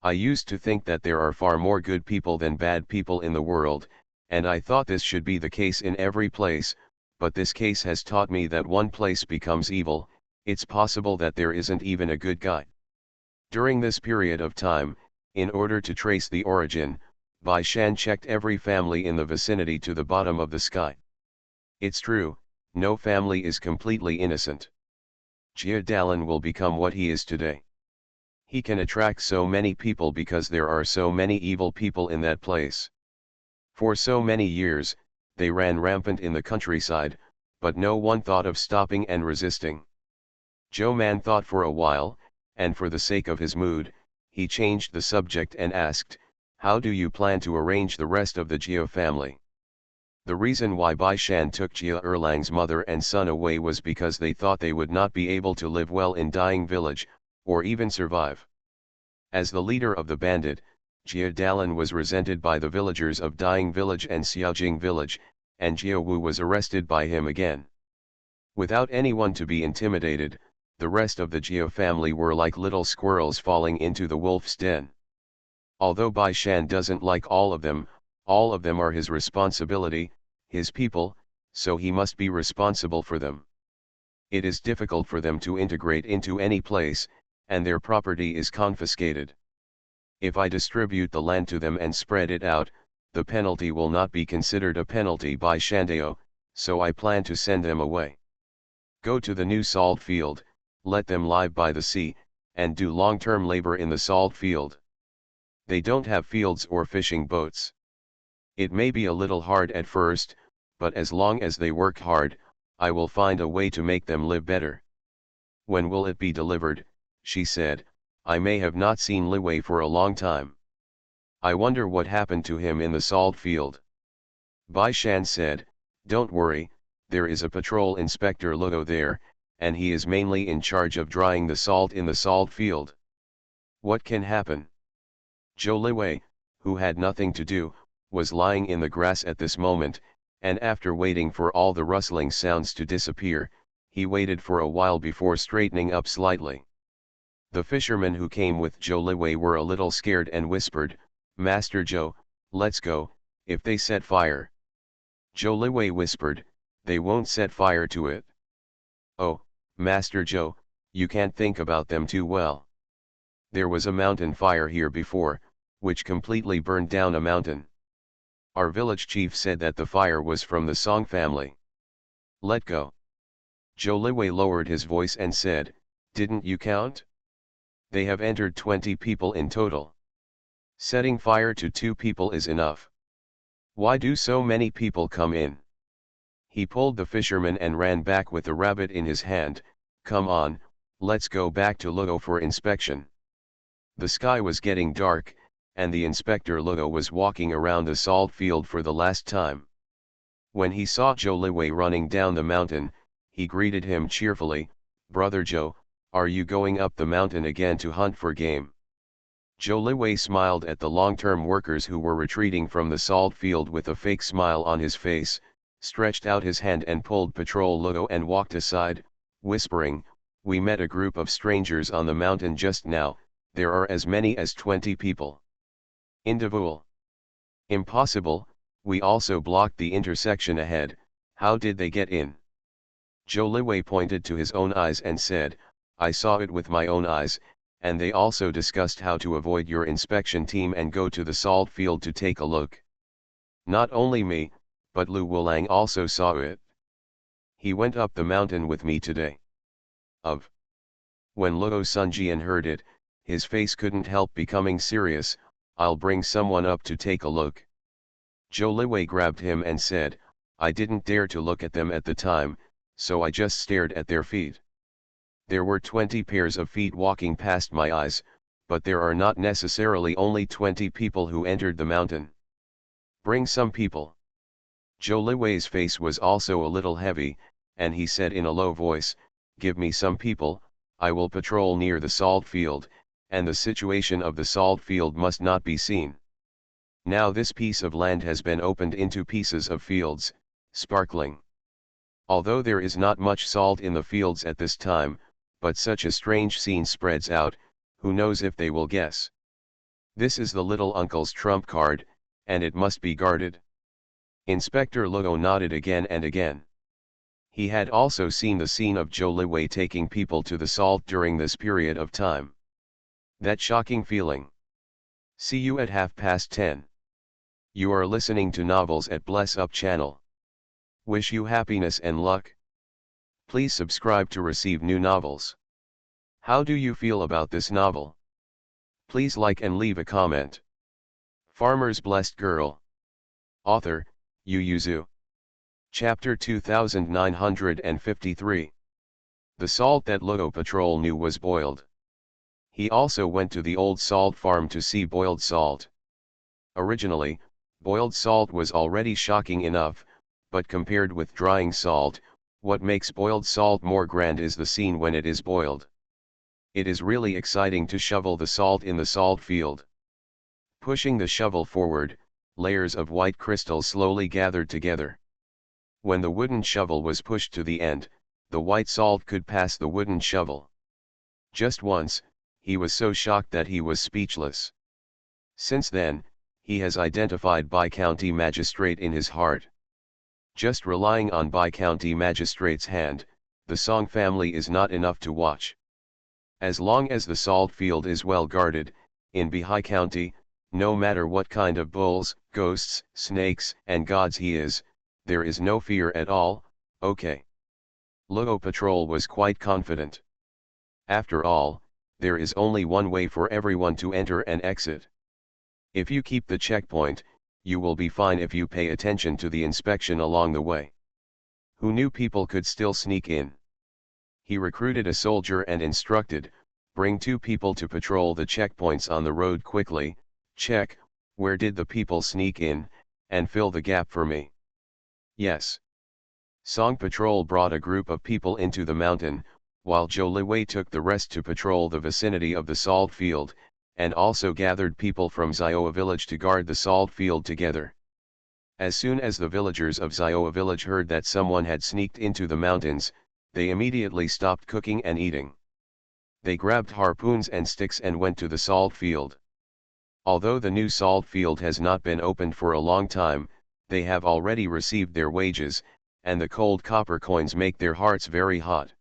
I used to think that there are far more good people than bad people in the world, and I thought this should be the case in every place, but this case has taught me that one place becomes evil, it's possible that there isn't even a good guy." During this period of time, in order to trace the origin, Bai Shan checked every family in the vicinity to the bottom of the sky. It's true, no family is completely innocent. Jia Dalan will become what he is today. He can attract so many people because there are so many evil people in that place. For so many years, they ran rampant in the countryside, but no one thought of stopping and resisting. Zhou Man thought for a while, and for the sake of his mood, he changed the subject and asked, "How do you plan to arrange the rest of the Jia family?" The reason why Bai Shan took Jia Erlang's mother and son away was because they thought they would not be able to live well in Dying Village, or even survive. As the leader of the bandit, Jia Dalan was resented by the villagers of Dying Village and Xiaojing Village, and Jia Wu was arrested by him again. Without anyone to be intimidated, the rest of the Jia family were like little squirrels falling into the wolf's den. Although Bai Shan doesn't like all of them are his responsibility, his people, so he must be responsible for them. It is difficult for them to integrate into any place, and their property is confiscated. If I distribute the land to them and spread it out, the penalty will not be considered a penalty by Shandao, so I plan to send them away. Go to the new salt field, let them live by the sea, and do long-term labor in the salt field. They don't have fields or fishing boats. It may be a little hard at first, but as long as they work hard, I will find a way to make them live better." "When will it be delivered?" she said. "I may have not seen Li Wei for a long time. I wonder what happened to him in the salt field." Bai Shan said, "Don't worry, there is a patrol inspector Luo there, and he is mainly in charge of drying the salt in the salt field. What can happen?" Zhou Liwei, who had nothing to do, was lying in the grass at this moment, and after waiting for all the rustling sounds to disappear, he waited for a while before straightening up slightly. The fishermen who came with Zhou Liwei were a little scared and whispered, "Master Zhou, let's go, if they set fire." Zhou Liwei whispered, "They won't set fire to it." "Oh, Master Zhou, you can't think about them too well. There was a mountain fire here before, which completely burned down a mountain. Our village chief said that the fire was from the Song family. Let go." Zhou Liwei lowered his voice and said, "Didn't you count? They have entered 20 people in total. Setting fire to 2 people is enough. Why do so many people come in?" He pulled the fisherman and ran back with the rabbit in his hand. "Come on, let's go back to Luo for inspection." The sky was getting dark, and the inspector Luo was walking around the salt field for the last time. When he saw Zhou Liwei running down the mountain, he greeted him cheerfully, "Brother Zhou, are you going up the mountain again to hunt for game?" Zhou Liwei smiled at the long-term workers who were retreating from the salt field with a fake smile on his face, stretched out his hand and pulled Patrol Luo and walked aside, whispering, "We met a group of strangers on the mountain just now, there are as many as 20 people. Individual. Impossible, we also blocked the intersection ahead, how did they get in?" Zhou Liwei pointed to his own eyes and said, "I saw it with my own eyes, and they also discussed how to avoid your inspection team and go to the salt field to take a look. Not only me, but Lu Wulang also saw it. He went up the mountain with me today." Of. When Luo Sunjian heard it, his face couldn't help becoming serious. "I'll bring someone up to take a look." Zhou Liwei grabbed him and said, "I didn't dare to look at them at the time, so I just stared at their feet. There were 20 pairs of feet walking past my eyes, but there are not necessarily only 20 people who entered the mountain. Bring some people." Zhou Liwei's face was also a little heavy, and he said in a low voice, "Give me some people, I will patrol near the salt field, and the situation of the salt field must not be seen. Now this piece of land has been opened into pieces of fields, sparkling. Although there is not much salt in the fields at this time, but such a strange scene spreads out, who knows if they will guess. This is the little uncle's trump card, and it must be guarded. Inspector Luo nodded again and again. He had also seen the scene of Zhou Liwei taking people to the salt during this period of time. That shocking feeling. See you at 10:30. You are listening to Novels at Bless Up channel. Wish you happiness and luck. Please subscribe to receive new novels. How do you feel about this novel? Please like and leave a comment. Farmer's Blessed Girl. Author, Yu Yuzu. Chapter 2953. The salt that Luo Patrol knew was boiled. He also went to the old salt farm to see boiled salt. Originally, boiled salt was already shocking enough, but compared with drying salt, what makes boiled salt more grand is the scene when it is boiled. It is really exciting to shovel the salt in the salt field. Pushing the shovel forward, layers of white crystal slowly gathered together. When the wooden shovel was pushed to the end, the white salt could pass the wooden shovel. Just once, he was so shocked that he was speechless. Since then, he has identified Bi-County Magistrate in his heart. Just relying on Bi-County Magistrate's hand, the Song family is not enough to watch. As long as the salt field is well guarded, in Bihai County, no matter what kind of bulls, ghosts, snakes, and gods he is, there is no fear at all. Okay. Luo Patrol was quite confident. After all, there is only one way for everyone to enter and exit. If you keep the checkpoint, you will be fine if you pay attention to the inspection along the way. Who knew people could still sneak in? He recruited a soldier and instructed, bring 2 people to patrol the checkpoints on the road quickly, check, where did the people sneak in, and fill the gap for me. Yes. Song Patrol brought a group of people into the mountain, while Zhou Liwei took the rest to patrol the vicinity of the salt field, and also gathered people from Zioa village to guard the salt field together. As soon as the villagers of Zioa village heard that someone had sneaked into the mountains, they immediately stopped cooking and eating. They grabbed harpoons and sticks and went to the salt field. Although the new salt field has not been opened for a long time, they have already received their wages, and the cold copper coins make their hearts very hot.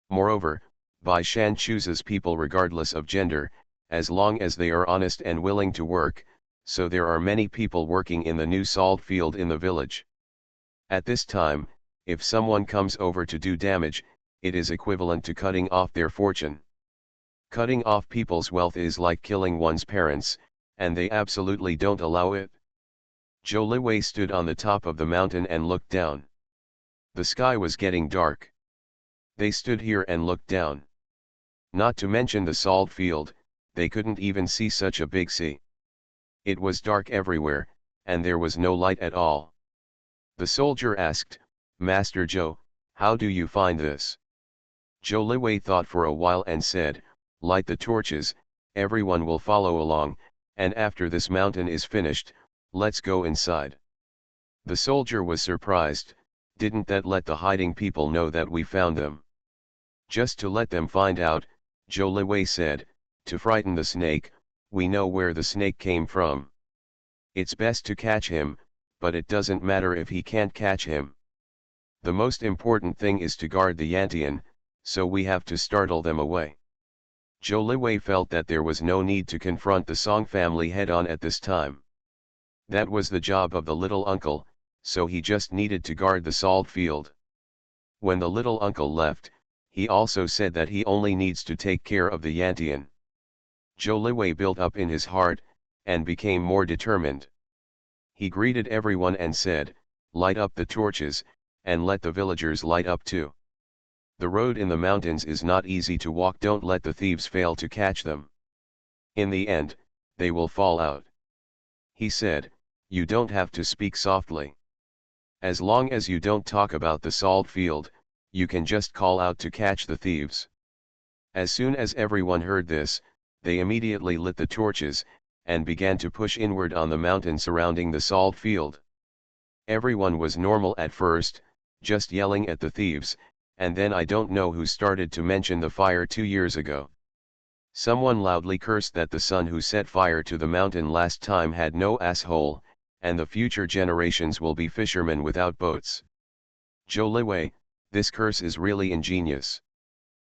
Moreover, Bai Shan chooses people regardless of gender, as long as they are honest and willing to work, so there are many people working in the new salt field in the village. At this time, if someone comes over to do damage, it is equivalent to cutting off their fortune. Cutting off people's wealth is like killing one's parents, and they absolutely don't allow it. Zhou Liwei stood on the top of the mountain and looked down. The sky was getting dark. They stood here and looked down. Not to mention the salt field, they couldn't even see such a big sea. It was dark everywhere, and there was no light at all. The soldier asked, Master Zhou, how do you find this? Zhou Liwei thought for a while and said, light the torches, everyone will follow along, and after this mountain is finished, let's go inside. The soldier was surprised, didn't that let the hiding people know that we found them? Just to let them find out, Zhou Liwei said, to frighten the snake, we know where the snake came from. It's best to catch him, but it doesn't matter if he can't catch him. The most important thing is to guard the Yantian, so we have to startle them away. Zhou Liwei felt that there was no need to confront the Song family head-on at this time. That was the job of the little uncle, so he just needed to guard the salt field. When the little uncle left, he also said that he only needs to take care of the Yantian. Zhou Liwei built up in his heart, and became more determined. He greeted everyone and said, light up the torches, and let the villagers light up too. The road in the mountains is not easy to walk, don't let the thieves fail to catch them. In the end, they will fall out. He said, you don't have to speak softly. As long as you don't talk about the salt field, you can just call out to catch the thieves. As soon as everyone heard this, they immediately lit the torches, and began to push inward on the mountain surrounding the salt field. Everyone was normal at first, just yelling at the thieves, and then I don't know who started to mention the fire 2 years ago. Someone loudly cursed that the son who set fire to the mountain last time had no asshole, and the future generations will be fishermen without boats. Zhou Liwei, this curse is really ingenious.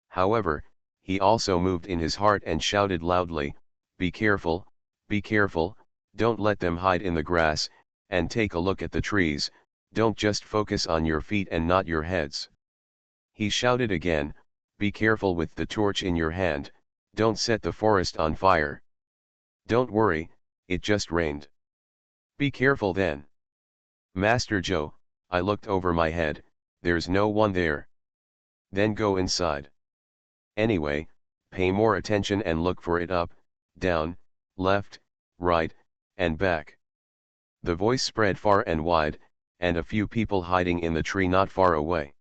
However, he also moved in his heart and shouted loudly, be careful, don't let them hide in the grass, and take a look at the trees, don't just focus on your feet and not your heads. He shouted again, be careful with the torch in your hand, don't set the forest on fire. Don't worry, it just rained. Be careful then. Master Zhou, I looked over my head, there's no one there. Then go inside. Anyway, pay more attention and look for it up, down, left, right, and back. The voice spread far and wide, and a few people hiding in the tree not far away.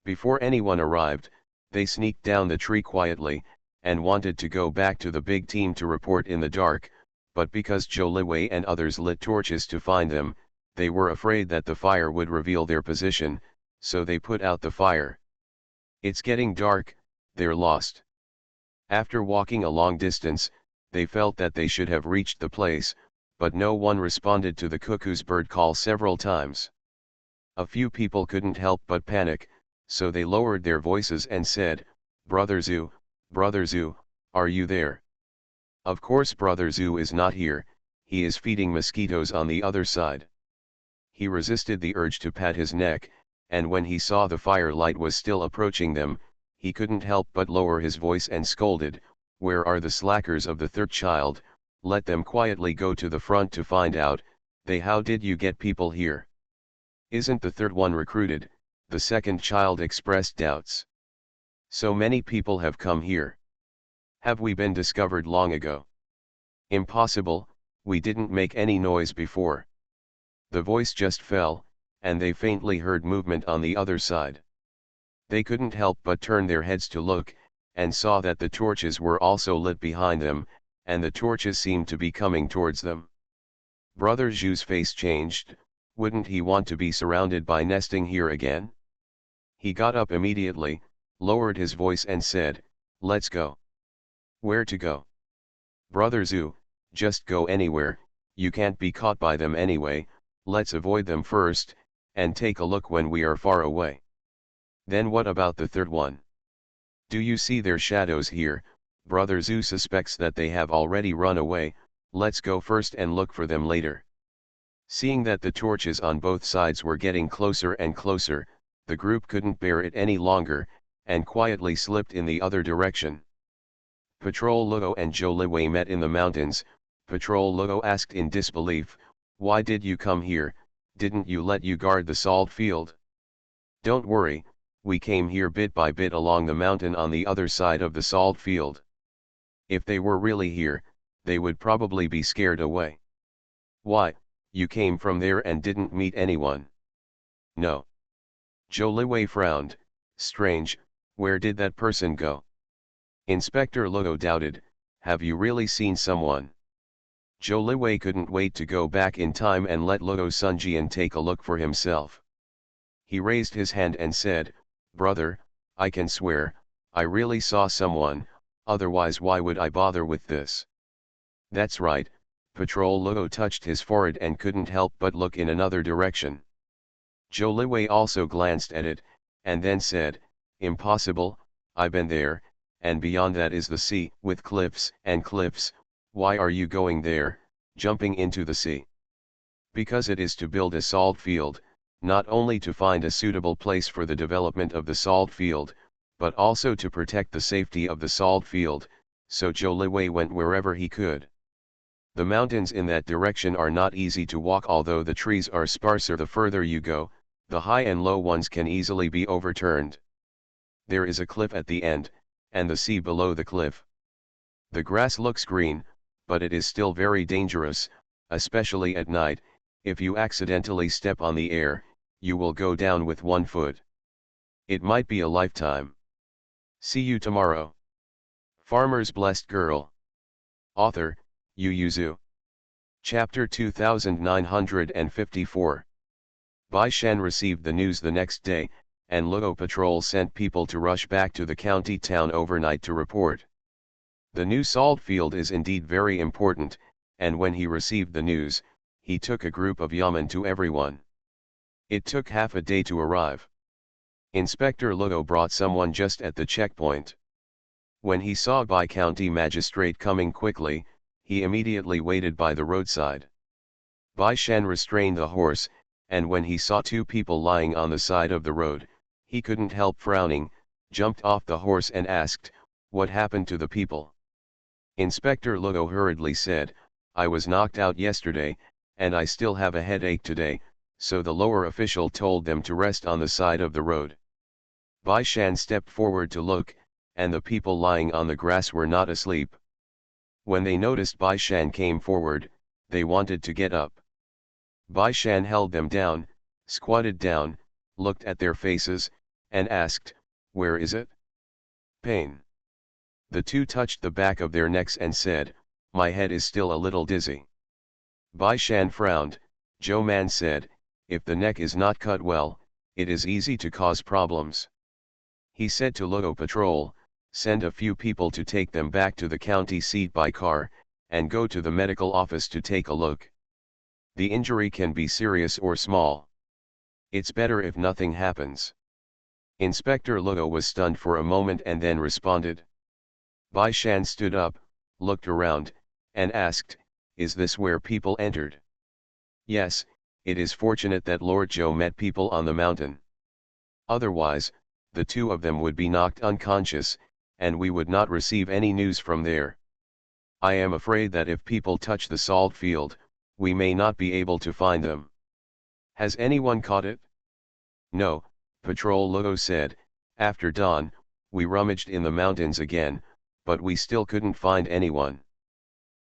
Before anyone arrived, they sneaked down the tree quietly, and wanted to go back to the big team to report in the dark, but because Zhou Liwei and others lit torches to find them, they were afraid that the fire would reveal their position, so they put out the fire. It's getting dark, they're lost. After walking a long distance, they felt that they should have reached the place, but no one responded to the cuckoo's bird call several times. A few people couldn't help but panic, so they lowered their voices and said, Brother Zhu, are you there? Of course Brother Zhu is not here, he is feeding mosquitoes on the other side. He resisted the urge to pat his neck, and when he saw the firelight was still approaching them, he couldn't help but lower his voice and scolded, where are the slackers of the third child, let them quietly go to the front to find out, how did you get people here? Isn't the third one recruited? The second child expressed doubts. So many people have come here. Have we been discovered long ago? Impossible, we didn't make any noise before. The voice just fell, and they faintly heard movement on the other side. They couldn't help but turn their heads to look, and saw that the torches were also lit behind them, and the torches seemed to be coming towards them. Brother Zhu's face changed, wouldn't he want to be surrounded by nesting here again? He got up immediately, lowered his voice and said, let's go. Where to go? Brother Zhu, just go anywhere, you can't be caught by them anyway, let's avoid them first, and take a look when we are far away. Then what about the third one? Do you see their shadows here? Brother Zhu suspects that they have already run away, let's go first and look for them later. Seeing that the torches on both sides were getting closer and closer, the group couldn't bear it any longer, and quietly slipped in the other direction. Patrol Luo and Zhou Liwei met in the mountains. Patrol Luo asked in disbelief, why did you come here, didn't you let you guard the salt field? Don't worry, we came here bit by bit along the mountain on the other side of the salt field. If they were really here, they would probably be scared away. Why, you came from there and didn't meet anyone? No. Zhou Liwei frowned, strange, where did that person go? Inspector Luo doubted, have you really seen someone? Zhou Liwei couldn't wait to go back in time and let Luo Sunjian take a look for himself. He raised his hand and said, brother, I can swear, I really saw someone, otherwise why would I bother with this? That's right, Patrol Luo touched his forehead and couldn't help but look in another direction. Zhou Liwei also glanced at it, and then said, impossible, I've been there, and beyond that is the sea, with cliffs and cliffs, why are you going there, jumping into the sea? Because it is to build a salt field, not only to find a suitable place for the development of the salt field, but also to protect the safety of the salt field, so Zhou Liwei went wherever he could. The mountains in that direction are not easy to walk, although the trees are sparser the further you go, the high and low ones can easily be overturned. There is a cliff at the end, and the sea below the cliff. The grass looks green, but it is still very dangerous, especially at night. If you accidentally step on the air, you will go down with one foot. It might be a lifetime. See you tomorrow. Farmer's Blessed Girl. Author, Yu Yuzu. Chapter 2954. Bai Shan received the news the next day, and Luo Patrol sent people to rush back to the county town overnight to report. The new salt field is indeed very important, and when he received the news, he took a group of yeomen to everyone. It took half a day to arrive. Inspector Luo brought someone just at the checkpoint. When he saw Bai County Magistrate coming quickly, he immediately waited by the roadside. Bai Shan restrained the horse, and when he saw two people lying on the side of the road, he couldn't help frowning, jumped off the horse and asked, "What happened to the people?" Inspector Luo hurriedly said, "I was knocked out yesterday, and I still have a headache today," so the lower official told them to rest on the side of the road. Bai Shan stepped forward to look, and the people lying on the grass were not asleep. When they noticed Bai Shan came forward, they wanted to get up. Bai Shan held them down, squatted down, looked at their faces, and asked, "Where is it?" "Pain." The two touched the back of their necks and said, "My head is still a little dizzy." Bai Shan frowned. Zhou Man said, "If the neck is not cut well, it is easy to cause problems." He said to Luo Patrol, "Send a few people to take them back to the county seat by car, and go to the medical office to take a look. The injury can be serious or small. It's better if nothing happens." Inspector Luo was stunned for a moment and then responded. Bai Shan stood up, looked around, and asked, "Is this where people entered?" "Yes, it is fortunate that Lord Zhou met people on the mountain. Otherwise, the two of them would be knocked unconscious, and we would not receive any news from there. I am afraid that if people touch the salt field, we may not be able to find them." "Has anyone caught it?" "No," Patrol Luo said. "After dawn, we rummaged in the mountains again, but we still couldn't find anyone.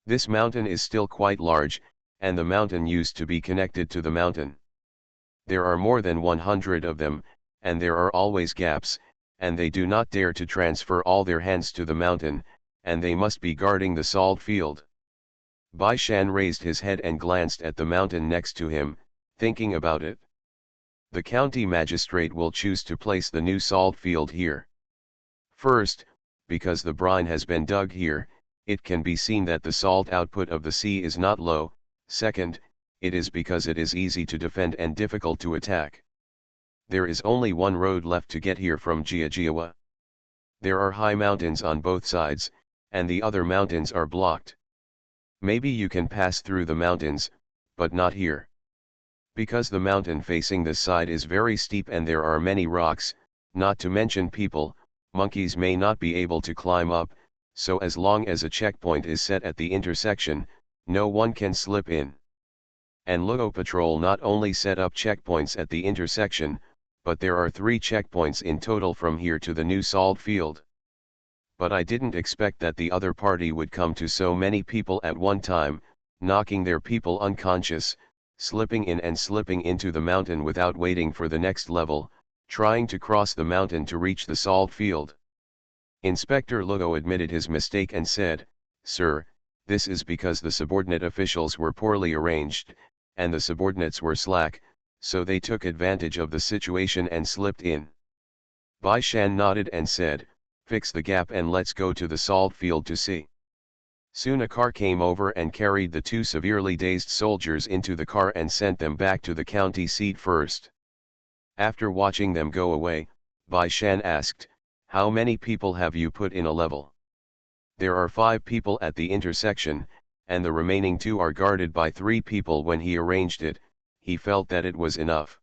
This mountain is still quite large, and the mountain used to be connected to the mountain. There are more than 100 of them, and there are always gaps, and they do not dare to transfer all their hands to the mountain, and they must be guarding the salt field." Bai Shan raised his head and glanced at the mountain next to him, thinking about it. "The county magistrate will choose to place the new salt field here. First, because the brine has been dug here, it can be seen that the salt output of the sea is not low. Second, it is because it is easy to defend and difficult to attack. There is only one road left to get here from Jiajiawa. There are high mountains on both sides, and the other mountains are blocked. Maybe you can pass through the mountains, but not here. Because the mountain facing this side is very steep and there are many rocks, not to mention people, monkeys may not be able to climb up, so as long as a checkpoint is set at the intersection, no one can slip in." And Luo Patrol not only set up checkpoints at the intersection, but there are 3 checkpoints in total from here to the new salt field. "But I didn't expect that the other party would come to so many people at one time, knocking their people unconscious, slipping in and slipping into the mountain without waiting for the next level, trying to cross the mountain to reach the salt field." Inspector Luo admitted his mistake and said, "Sir, this is because the subordinate officials were poorly arranged, and the subordinates were slack, so they took advantage of the situation and slipped in." Bai Shan nodded and said, "Fix the gap and let's go to the salt field to see." Soon a car came over and carried the 2 severely dazed soldiers into the car and sent them back to the county seat first. After watching them go away, Bai Shan asked, "How many people have you put in a level?" "There are 5 people at the intersection, and the remaining 2 are guarded by 3 people." When he arranged it, he felt that it was enough.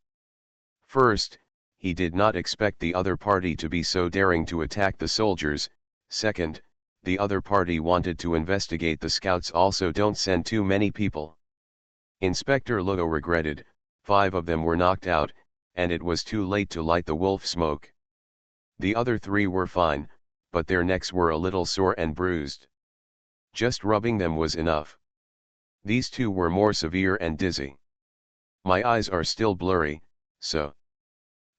First, he did not expect the other party to be so daring to attack the soldiers. Second, the other party wanted to investigate the scouts. Also, don't send too many people. Inspector Luo regretted, 5 of them were knocked out, and it was too late to light the wolf smoke. The other 3 were fine, but their necks were a little sore and bruised. Just rubbing them was enough. These 2 were more severe and dizzy. "My eyes are still blurry, so."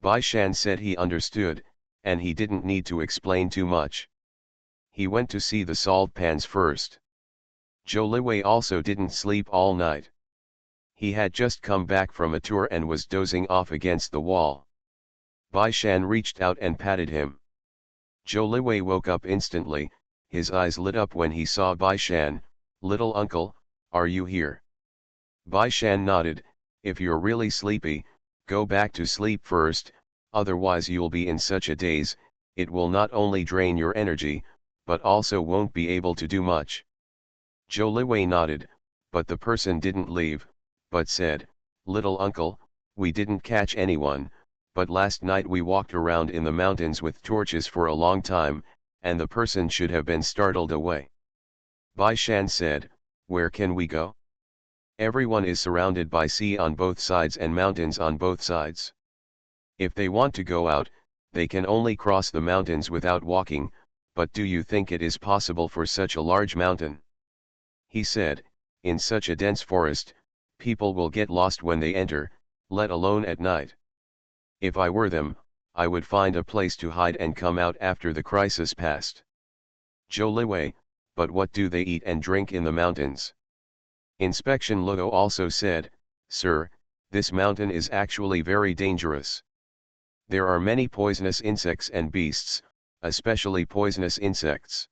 Bai Shan said he understood, and he didn't need to explain too much. He went to see the salt pans first. Zhou Liwei also didn't sleep all night. He had just come back from a tour and was dozing off against the wall. Bai Shan reached out and patted him. Zhou Liwei woke up instantly, his eyes lit up when he saw Bai Shan. "Little uncle, are you here?" Bai Shan nodded. "If you're really sleepy, go back to sleep first, otherwise you'll be in such a daze, it will not only drain your energy, but also won't be able to do much." Zhou Liwei nodded, but the person didn't leave, but said, "Little uncle, we didn't catch anyone, but last night we walked around in the mountains with torches for a long time, and the person should have been startled away." Bai Shan said, "Where can we go? Everyone is surrounded by sea on both sides and mountains on both sides. If they want to go out, they can only cross the mountains without walking, but do you think it is possible for such a large mountain?" He said, "In such a dense forest, people will get lost when they enter, let alone at night. If I were them, I would find a place to hide and come out after the crisis passed." Zhou Liwei, "But what do they eat and drink in the mountains?" Inspection Luo also said, "Sir, this mountain is actually very dangerous. There are many poisonous insects and beasts, especially poisonous insects.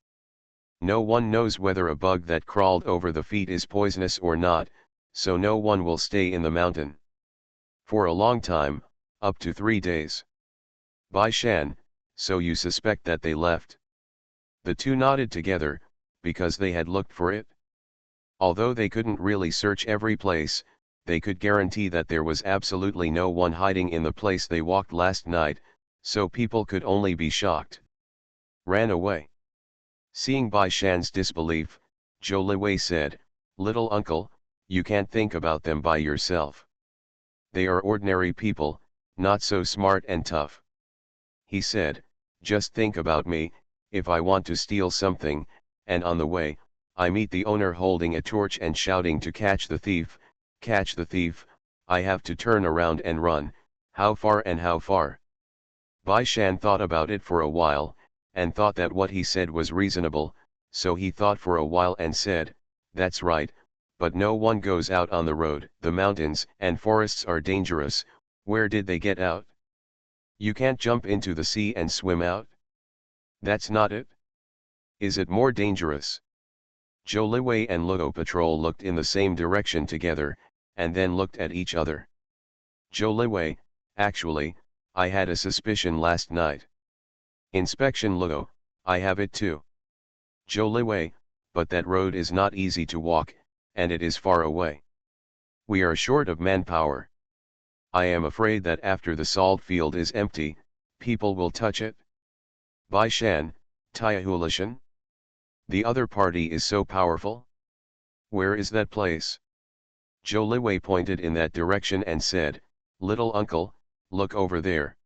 No one knows whether a bug that crawled over the feet is poisonous or not, so no one will stay in the mountain for a long time, up to 3 days." Bai Shan, "So you suspect that they left?" The two nodded together, because they had looked for it. Although they couldn't really search every place, they could guarantee that there was absolutely no one hiding in the place they walked last night, so people could only be shocked. Ran away. Seeing Bai Shan's disbelief, Zhou Liwei said, "Little uncle, you can't think about them by yourself. They are ordinary people, not so smart and tough." He said, "Just think about me, if I want to steal something, and on the way, I meet the owner holding a torch and shouting to catch the thief, I have to turn around and run, how far and how far?" Bai Shan thought about it for a while, and thought that what he said was reasonable, so he thought for a while and said, "That's right, but no one goes out on the road. The mountains and forests are dangerous, where did they get out? You can't jump into the sea and swim out? That's not it? Is it more dangerous?" Zhou Liwei and Luo Patrol looked in the same direction together, and then looked at each other. Zhou Liwei, "Actually, I had a suspicion last night." Inspection Luo, "I have it too." Zhou Liwei, "But that road is not easy to walk, and it is far away. We are short of manpower. I am afraid that after the salt field is empty, people will touch it." Bai Shan, "Tiahulishan? The other party is so powerful? Where is that place?" Zhou Liwei pointed in that direction and said, "Little uncle, look over there."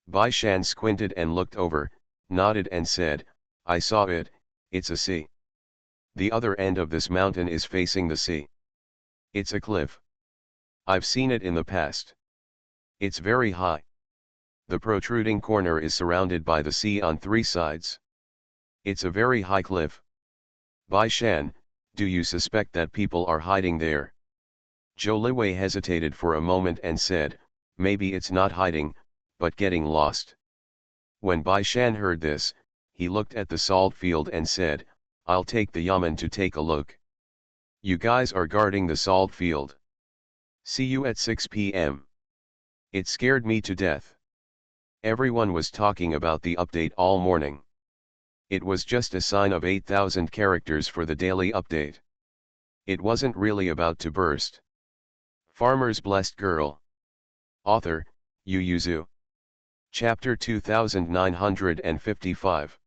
Bai Shan squinted and looked over, nodded and said, "I saw it, it's a sea. The other end of this mountain is facing the sea. It's a cliff. I've seen it in the past. It's very high. The protruding corner is surrounded by the sea on 3 sides. It's a very high cliff. Bai Shan, do you suspect that people are hiding there?" Zhou Liwei hesitated for a moment and said, "Maybe it's not hiding, but getting lost." When Bai Shan heard this, he looked at the salt field and said, "I'll take the yamen to take a look. You guys are guarding the salt field. See you at 6 p.m. It scared me to death." Everyone was talking about the update all morning. It was just a sign of 8,000 characters for the daily update. It wasn't really about to burst. Farmer's Blessed Girl. Author, Yu Yuzu. Chapter 2955.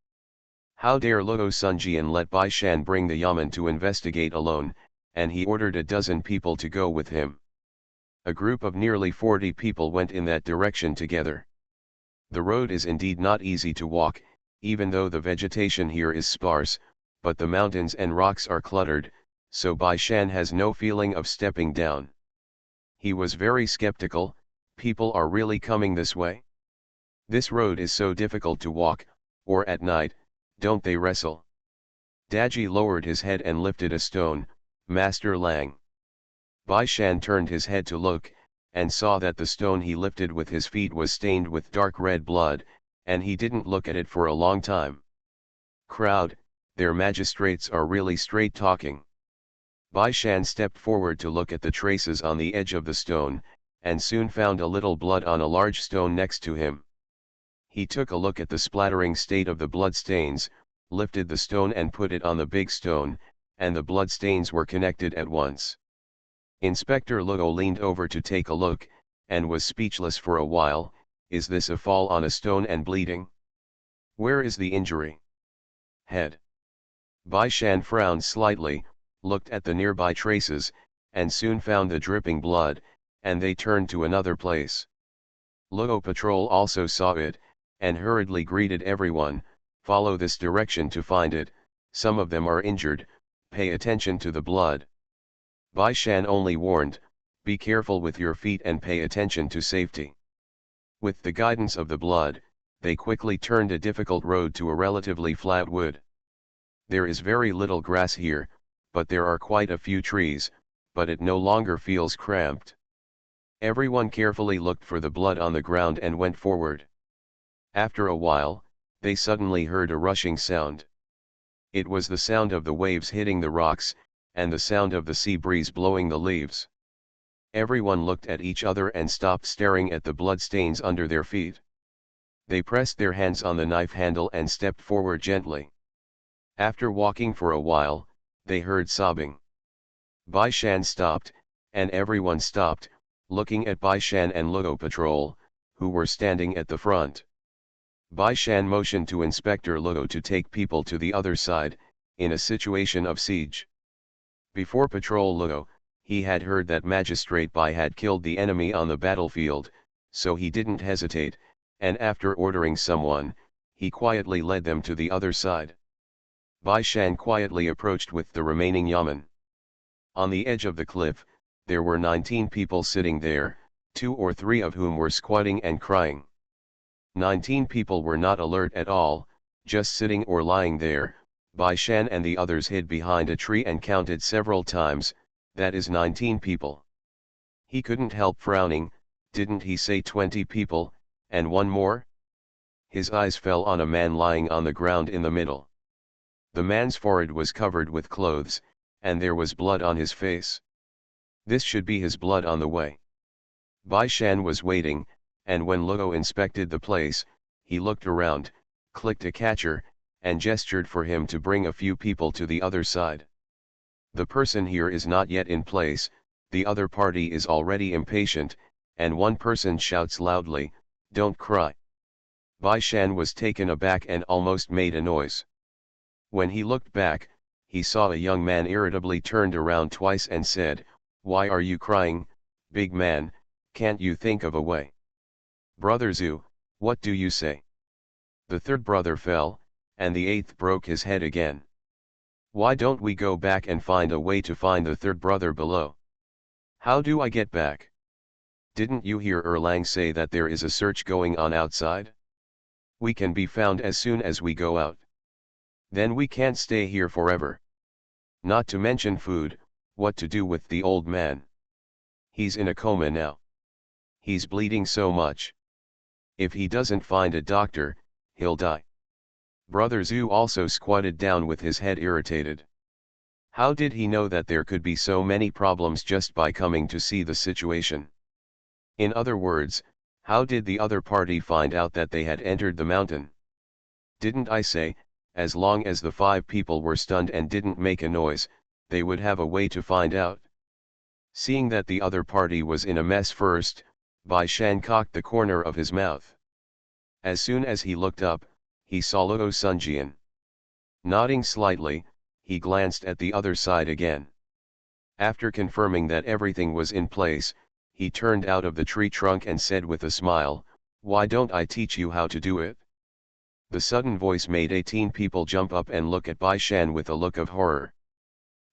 How dare Luo Sunjian let Bai Shan bring the yamen to investigate alone, and he ordered a dozen people to go with him. A group of nearly 40 people went in that direction together. The road is indeed not easy to walk, even though the vegetation here is sparse, but the mountains and rocks are cluttered, so Bai Shan has no feeling of stepping down. He was very skeptical, people are really coming this way? This road is so difficult to walk, or at night, don't they wrestle? Daji lowered his head and lifted a stone, Master Lang. Bai Shan turned his head to look, and saw that the stone he lifted with his feet was stained with dark red blood, and he didn't look at it for a long time. Crowd, their magistrates are really straight talking. Bai Shan stepped forward to look at the traces on the edge of the stone, and soon found a little blood on a large stone next to him. He took a look at the splattering state of the blood stains, lifted the stone and put it on the big stone, and the blood stains were connected at once. Inspector Luo leaned over to take a look, and was speechless for a while. Is this a fall on a stone and bleeding? Where is the injury? Head. Bai Shan frowned slightly, looked at the nearby traces, and soon found the dripping blood, and they turned to another place. Luo Patrol also saw it, and hurriedly greeted everyone, follow this direction to find it, some of them are injured, pay attention to the blood. Bai Shan only warned, be careful with your feet and pay attention to safety. With the guidance of the blood, they quickly turned a difficult road to a relatively flat wood. There is very little grass here, but there are quite a few trees, but it no longer feels cramped. Everyone carefully looked for the blood on the ground and went forward. After a while, they suddenly heard a rushing sound. It was the sound of the waves hitting the rocks, and the sound of the sea breeze blowing the leaves. Everyone looked at each other and stopped staring at the blood stains under their feet. They pressed their hands on the knife handle and stepped forward gently. After walking for a while, they heard sobbing. Bai Shan stopped, and everyone stopped, looking at Bai Shan and Luo Patrol, who were standing at the front. Bai Shan motioned to Inspector Luo to take people to the other side, in a situation of siege. Before Patrol Luo, he had heard that Magistrate Bai had killed the enemy on the battlefield, so he didn't hesitate, and after ordering someone, he quietly led them to the other side. Bai Shan quietly approached with the remaining yamen. On the edge of the cliff, there were 19 people sitting there, 2 or 3 of whom were squatting and crying. 19 people were not alert at all, just sitting or lying there. Bai Shan and the others hid behind a tree and counted several times, that is 19 people. He couldn't help frowning, didn't he say 20 people, and one more? His eyes fell on a man lying on the ground in the middle. The man's forehead was covered with clothes, and there was blood on his face. This should be his blood on the way. Bai Shan was waiting, and when Luo inspected the place, he looked around, clicked a catcher, and gestured for him to bring a few people to the other side. The person here is not yet in place, the other party is already impatient, and one person shouts loudly, don't cry. Bai Shan was taken aback and almost made a noise. When he looked back, he saw a young man irritably turned around twice and said, why are you crying, big man, can't you think of a way? Brother Zhu, what do you say? The third brother fell, and the 8th broke his head again. Why don't we go back and find a way to find the third brother below? How do I get back? Didn't you hear Erlang say that there is a search going on outside? We can be found as soon as we go out. Then we can't stay here forever. Not to mention food, what to do with the old man? He's in a coma now. He's bleeding so much. If he doesn't find a doctor, he'll die. Brother Zhu also squatted down with his head irritated. How did he know that there could be so many problems just by coming to see the situation? In other words, how did the other party find out that they had entered the mountain? Didn't I say, as long as the 5 people were stunned and didn't make a noise, they would have a way to find out? Seeing that the other party was in a mess first, Bai Shan cocked the corner of his mouth. As soon as he looked up, he saw Luo Sunjian. Nodding slightly, he glanced at the other side again. After confirming that everything was in place, he turned out of the tree trunk and said with a smile, why don't I teach you how to do it? The sudden voice made 18 people jump up and look at Bai Shan with a look of horror.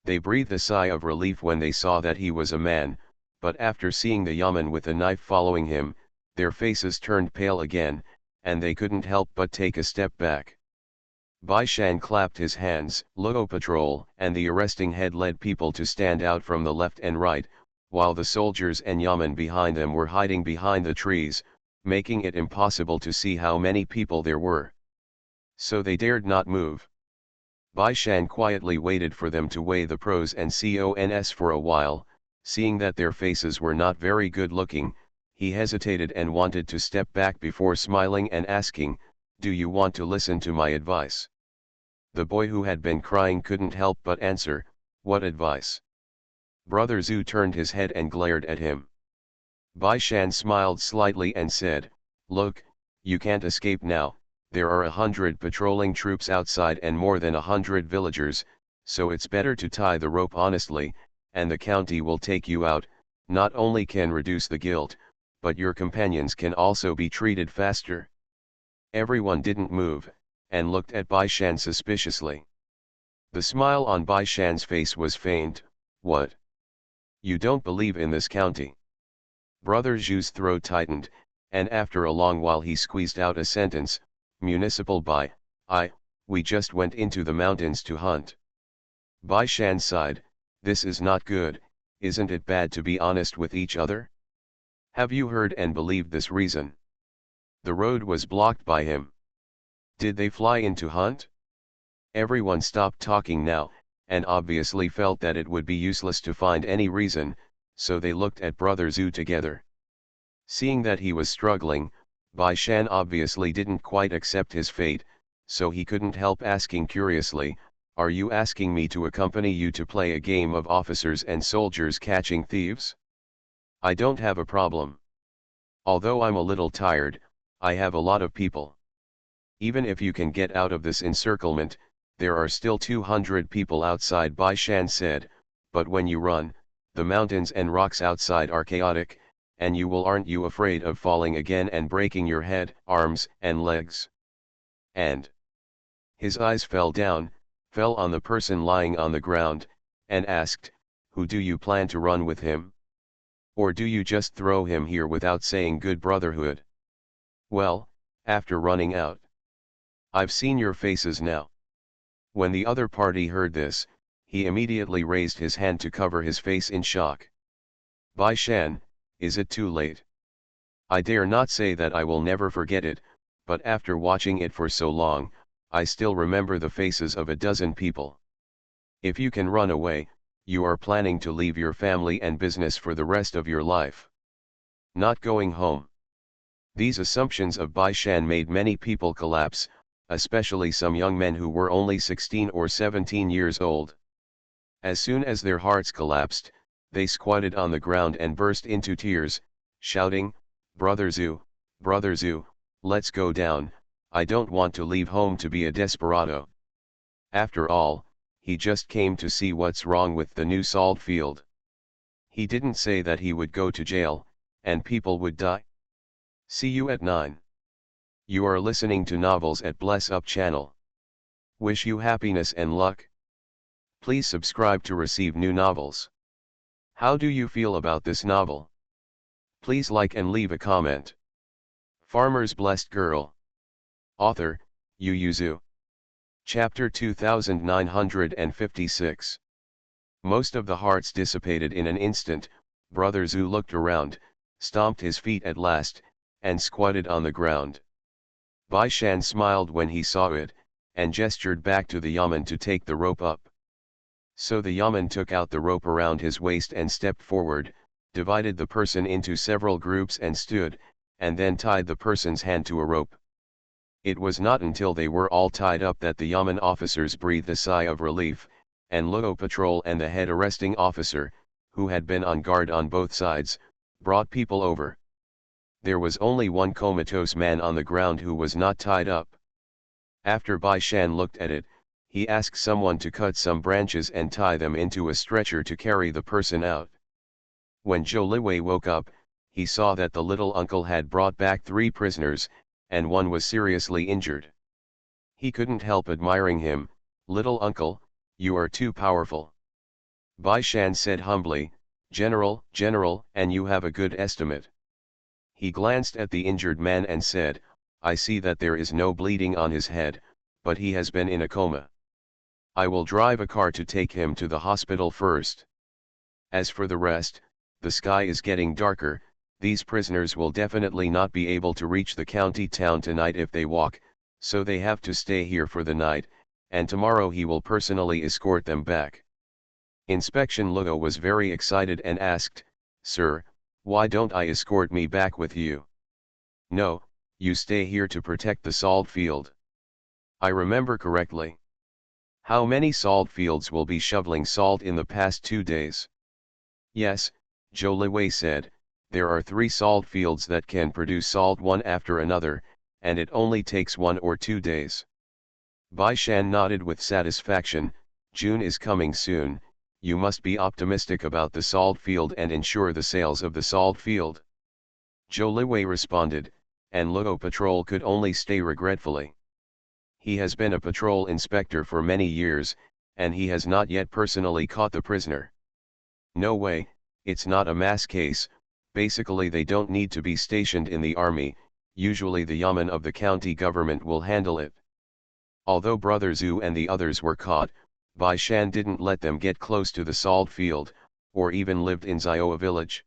They breathed a sigh of relief when they saw that he was a man, but after seeing the yamen with a knife following him, their faces turned pale again, and they couldn't help but take a step back. Bai Shan clapped his hands. Luo patrol and the arresting head led people to stand out from the left and right, while the soldiers and yamen behind them were hiding behind the trees, making it impossible to see how many people there were. So they dared not move. Bai Shan quietly waited for them to weigh the pros and cons for a while. Seeing that their faces were not very good looking, he hesitated and wanted to step back before smiling and asking, "Do you want to listen to my advice?" The boy who had been crying couldn't help but answer, "What advice?" Brother Zhu turned his head and glared at him. Bai Shan smiled slightly and said, "Look, you can't escape now. There are 100 patrolling troops outside and more than 100 villagers, so it's better to tie the rope honestly, and the county will take you out. Not only can reduce the guilt, but your companions can also be treated faster." Everyone didn't move, and looked at Bai Shan suspiciously. The smile on Bai Shan's face was faint. "What? You don't believe in this county?" Brother Zhu's throat tightened, and after a long while he squeezed out a sentence, "Municipal Bai, we just went into the mountains to hunt." Bai Shan sighed, "This is not good. Isn't it bad to be honest with each other? Have you heard and believed this reason? The road was blocked by him. Did they fly in to hunt?" Everyone stopped talking now, and obviously felt that it would be useless to find any reason, so they looked at Brother Zhu together. Seeing that he was struggling, Bai Shan obviously didn't quite accept his fate, so he couldn't help asking curiously, "Are you asking me to accompany you to play a game of officers and soldiers catching thieves? I don't have a problem. Although I'm a little tired, I have a lot of people. Even if you can get out of this encirclement, there are still 200 people outside," Bai Shan said, "but when you run, the mountains and rocks outside are chaotic, and aren't you afraid of falling again and breaking your head, arms, and legs?" And his eyes fell on the person lying on the ground, and asked, "Who do you plan to run with him? Or do you just throw him here without saying good brotherhood? Well, after running out. I've seen your faces now." When the other party heard this, he immediately raised his hand to cover his face in shock. "Bai Shan, is it too late? I dare not say that I will never forget it, but after watching it for so long, I still remember the faces of a dozen people. If you can run away, you are planning to leave your family and business for the rest of your life. Not going home." These assumptions of Bai Shan made many people collapse, especially some young men who were only 16 or 17 years old. As soon as their hearts collapsed, they squatted on the ground and burst into tears, shouting, Brother Zhu, let's go down. I don't want to leave home to be a desperado. After all, he just came to see what's wrong with the new salt field. He didn't say that he would go to jail, and people would die. See you at 9. You are listening to Novels at Bless Up channel. Wish you happiness and luck. Please subscribe to receive new novels. How do you feel about this novel? Please like and leave a comment. Farmer's Blessed Girl. Author, Yu Yuzu. Chapter 2956. Most of the hearts dissipated in an instant. Brother Zhu looked around, stomped his feet at last, and squatted on the ground. Bai Shan smiled when he saw it, and gestured back to the yamen to take the rope up. So the yamen took out the rope around his waist and stepped forward, divided the person into several groups and stood, and then tied the person's hand to a rope. It was not until they were all tied up that the yamen officers breathed a sigh of relief, and Luo Patrol and the head arresting officer, who had been on guard on both sides, brought people over. There was only one comatose man on the ground who was not tied up. After Bai Shan looked at it, he asked someone to cut some branches and tie them into a stretcher to carry the person out. When Zhou Liwei woke up, he saw that the little uncle had brought back 3 prisoners, and one was seriously injured. He couldn't help admiring him. Little uncle, you are too powerful. Bai Shan said humbly, General, and you have a good estimate. He glanced at the injured man and said, I see that there is no bleeding on his head, but he has been in a coma. I will drive a car to take him to the hospital first. As for the rest, the sky is getting darker, these prisoners will definitely not be able to reach the county town tonight if they walk, so they have to stay here for the night, and tomorrow he will personally escort them back. Inspection Luo was very excited and asked, "Sir, why don't I escort me back with you?" "No, you stay here to protect the salt field." "I remember correctly. How many salt fields will be shoveling salt in the past 2 days?" "Yes," Zhou Liwei said, "there are 3 salt fields that can produce salt one after another, and it only takes 1 or 2 days." Bai Shan nodded with satisfaction. "June is coming soon, you must be optimistic about the salt field and ensure the sales of the salt field." Zhou Liwei responded, and Luo Patrol could only stay regretfully. He has been a patrol inspector for many years, and he has not yet personally caught the prisoner. "No way, it's not a mass case, basically they don't need to be stationed in the army, usually the yamen of the county government will handle it." Although Brother Zhu and the others were caught, Bai Shan didn't let them get close to the salt field, or even lived in Zioa village.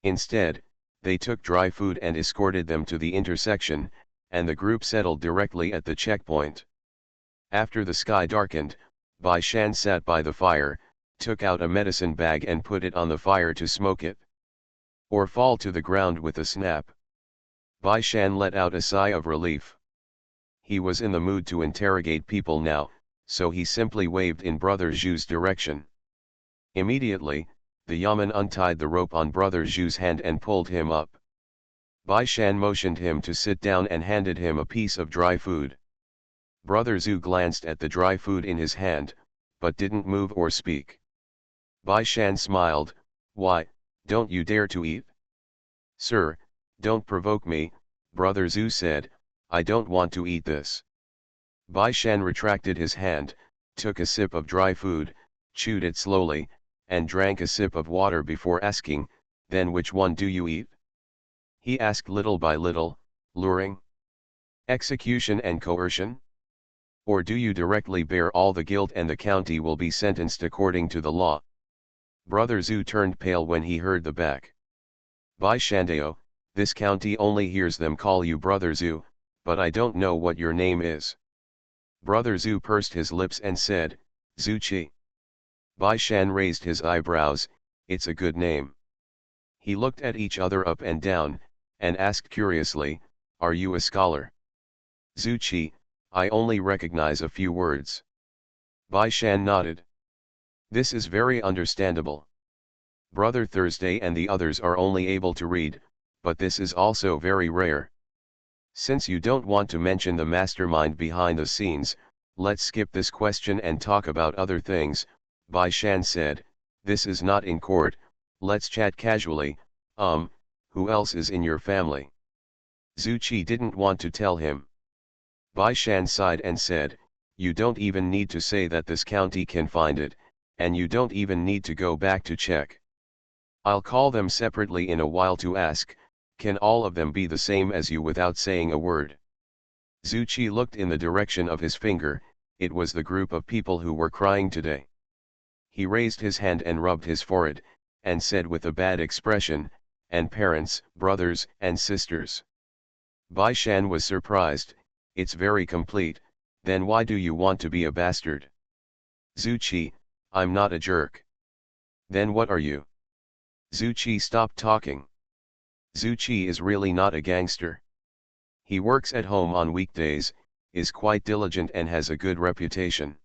Instead, they took dry food and escorted them to the intersection, and the group settled directly at the checkpoint. After the sky darkened, Bai Shan sat by the fire, took out a medicine bag and put it on the fire to smoke it. Or fall to the ground with a snap. Bai Shan let out a sigh of relief. He was in the mood to interrogate people now, so he simply waved in Brother Zhu's direction. Immediately, the yamen untied the rope on Brother Zhu's hand and pulled him up. Bai Shan motioned him to sit down and handed him a piece of dry food. Brother Zhu glanced at the dry food in his hand, but didn't move or speak. Bai Shan smiled, "Why, don't you dare to eat?" "Sir, don't provoke me," Brother Zhu said, "I don't want to eat this." Bai Shan retracted his hand, took a sip of dry food, chewed it slowly, and drank a sip of water before asking, "Then which one do you eat?" He asked little by little, "Luring? Execution and coercion? Or do you directly bear all the guilt and the county will be sentenced according to the law?" Brother Zhu turned pale when he heard the back. "Bai Shandao, this county only hears them call you Brother Zhu, but I don't know what your name is." Brother Zhu pursed his lips and said, "Zhu Qi." Bai Shan raised his eyebrows, "It's a good name." He looked at each other up and down, and asked curiously, "Are you a scholar?" "Zhu Qi, I only recognize a few words." Bai Shan nodded. "This is very understandable. Brother Thursday and the others are only able to read, but this is also very rare. Since you don't want to mention the mastermind behind the scenes, let's skip this question and talk about other things," Bai Shan said. "This is not in court, let's chat casually. Who else is in your family?" Zhu Qi didn't want to tell him. Bai Shan sighed and said, "You don't even need to say that this county can find it, and you don't even need to go back to check. I'll call them separately in a while to ask, can all of them be the same as you without saying a word?" Zhu Qi looked in the direction of his finger, it was the group of people who were crying today. He raised his hand and rubbed his forehead, and said with a bad expression, "And parents, brothers and sisters." Bai Shan was surprised, "It's very complete, then why do you want to be a bastard?" Zhu Qi, "I'm not a jerk." "Then what are you?" Zhu Qi stopped talking. Zhu Qi is really not a gangster. He works at home on weekdays, is quite diligent and has a good reputation.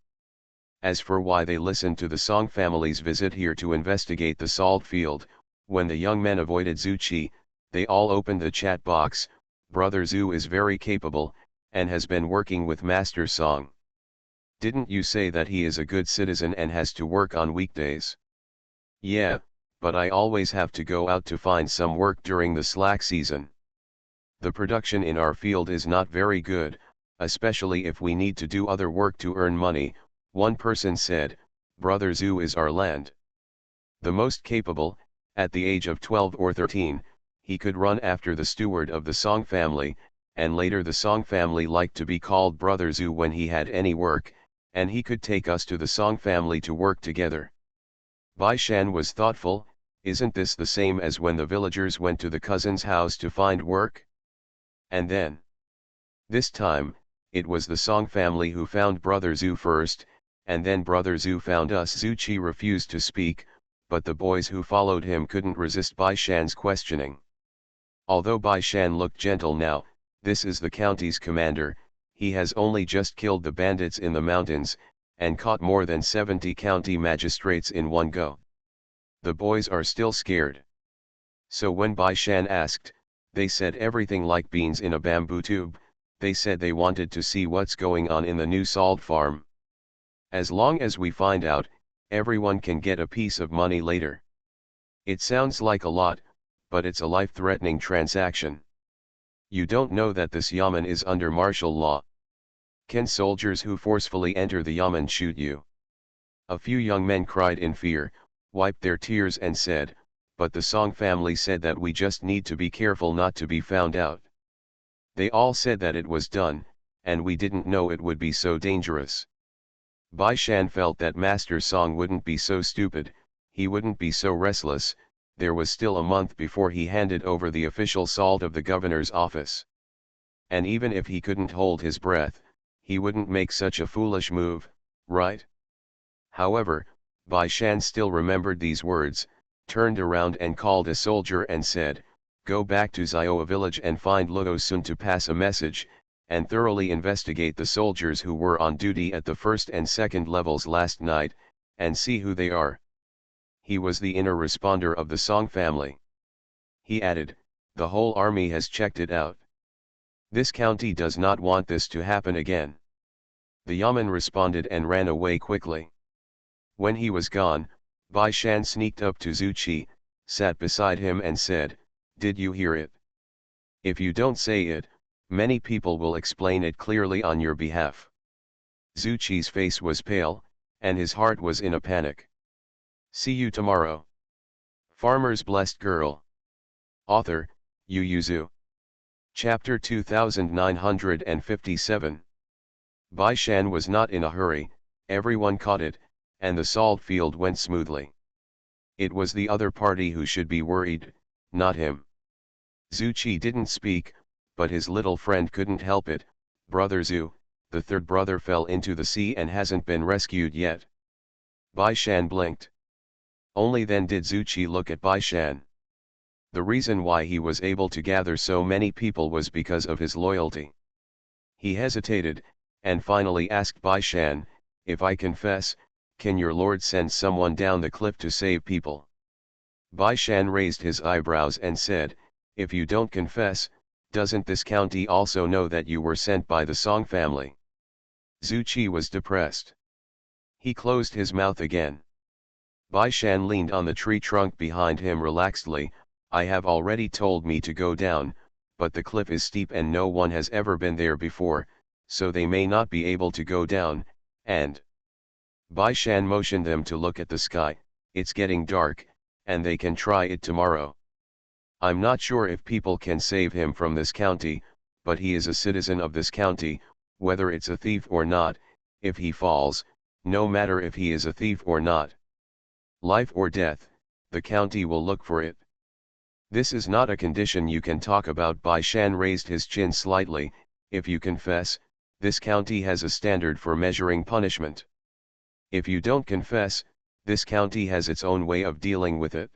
As for why they listened to the Song family's visit here to investigate the salt field, when the young men avoided Zhu Qi, they all opened the chat box. "Brother Zhu is very capable, and has been working with Master Song. Didn't you say that he is a good citizen and has to work on weekdays?" "Yeah, but I always have to go out to find some work during the slack season. The production in our field is not very good, especially if we need to do other work to earn money," one person said. "Brother Zhu is our land. The most capable, at the age of 12 or 13, he could run after the steward of the Song family, and later the Song family liked to be called Brother Zhu when he had any work, and he could take us to the Song family to work together. Bai Shan was thoughtful. Isn't this the same as when the villagers went to the cousin's house to find work? And then, this time, it was the Song family who found Brother Zhu first, and then Brother Zhu found us. Zhu Qi refused to speak, but the boys who followed him couldn't resist Bai Shan's questioning. Although Bai Shan looked gentle now, this is the county's commander. He has only just killed the bandits in the mountains, and caught more than 70 county magistrates in one go. The boys are still scared. So when Bai Shan asked, they said everything like beans in a bamboo tube. They said they wanted to see what's going on in the new salt farm. As long as we find out, everyone can get a piece of money later. It sounds like a lot, but it's a life-threatening transaction. You don't know that this yamen is under martial law. Can soldiers who forcefully enter the yamen shoot you? A few young men cried in fear, wiped their tears and said, but the Song family said that we just need to be careful not to be found out. They all said that it was done, and we didn't know it would be so dangerous. Bai Shan felt that Master Song wouldn't be so stupid, he wouldn't be so restless. There was still a month before he handed over the official salt of the governor's office. And even if he couldn't hold his breath, he wouldn't make such a foolish move, right? However, Bai Shan still remembered these words, turned around and called a soldier and said, go back to Zioa village and find Luo Sun to pass a message, and thoroughly investigate the soldiers who were on duty at the first and second levels last night, and see who they are. He was the inner responder of the Song family. He added, the whole army has checked it out. This county does not want this to happen again. The yamen responded and ran away quickly. When he was gone, Bai Shan sneaked up to Zhu Qi, sat beside him and said, did you hear it? If you don't say it, many people will explain it clearly on your behalf. Zhu Qi's face was pale, and his heart was in a panic. See you tomorrow. Farmer's Blessed Girl. Author, Yu Yuzu. Chapter 2957. Bai Shan was not in a hurry, everyone caught it, and the salt field went smoothly. It was the other party who should be worried, not him. Zhu Qi didn't speak, but his little friend couldn't help it. Brother Zhu, the third brother, fell into the sea and hasn't been rescued yet. Bai Shan blinked. Only then did Zhu Qi look at Bai Shan. The reason why he was able to gather so many people was because of his loyalty. He hesitated, and finally asked Bai Shan, if I confess, can your lord send someone down the cliff to save people? Bai Shan raised his eyebrows and said, if you don't confess, doesn't this county also know that you were sent by the Song family? Zhu Qi was depressed. He closed his mouth again. Bai Shan leaned on the tree trunk behind him relaxedly. I have already told me to go down, but the cliff is steep and no one has ever been there before, so they may not be able to go down, and Bai Shan motioned them to look at the sky. It's getting dark, and they can try it tomorrow. I'm not sure if people can save him from this county, but he is a citizen of this county, whether it's a thief or not. If he falls, no matter if he is a thief or not, life or death, the county will look for it. This is not a condition you can talk about. Bai Shan raised his chin slightly. If you confess, this county has a standard for measuring punishment. If you don't confess, this county has its own way of dealing with it.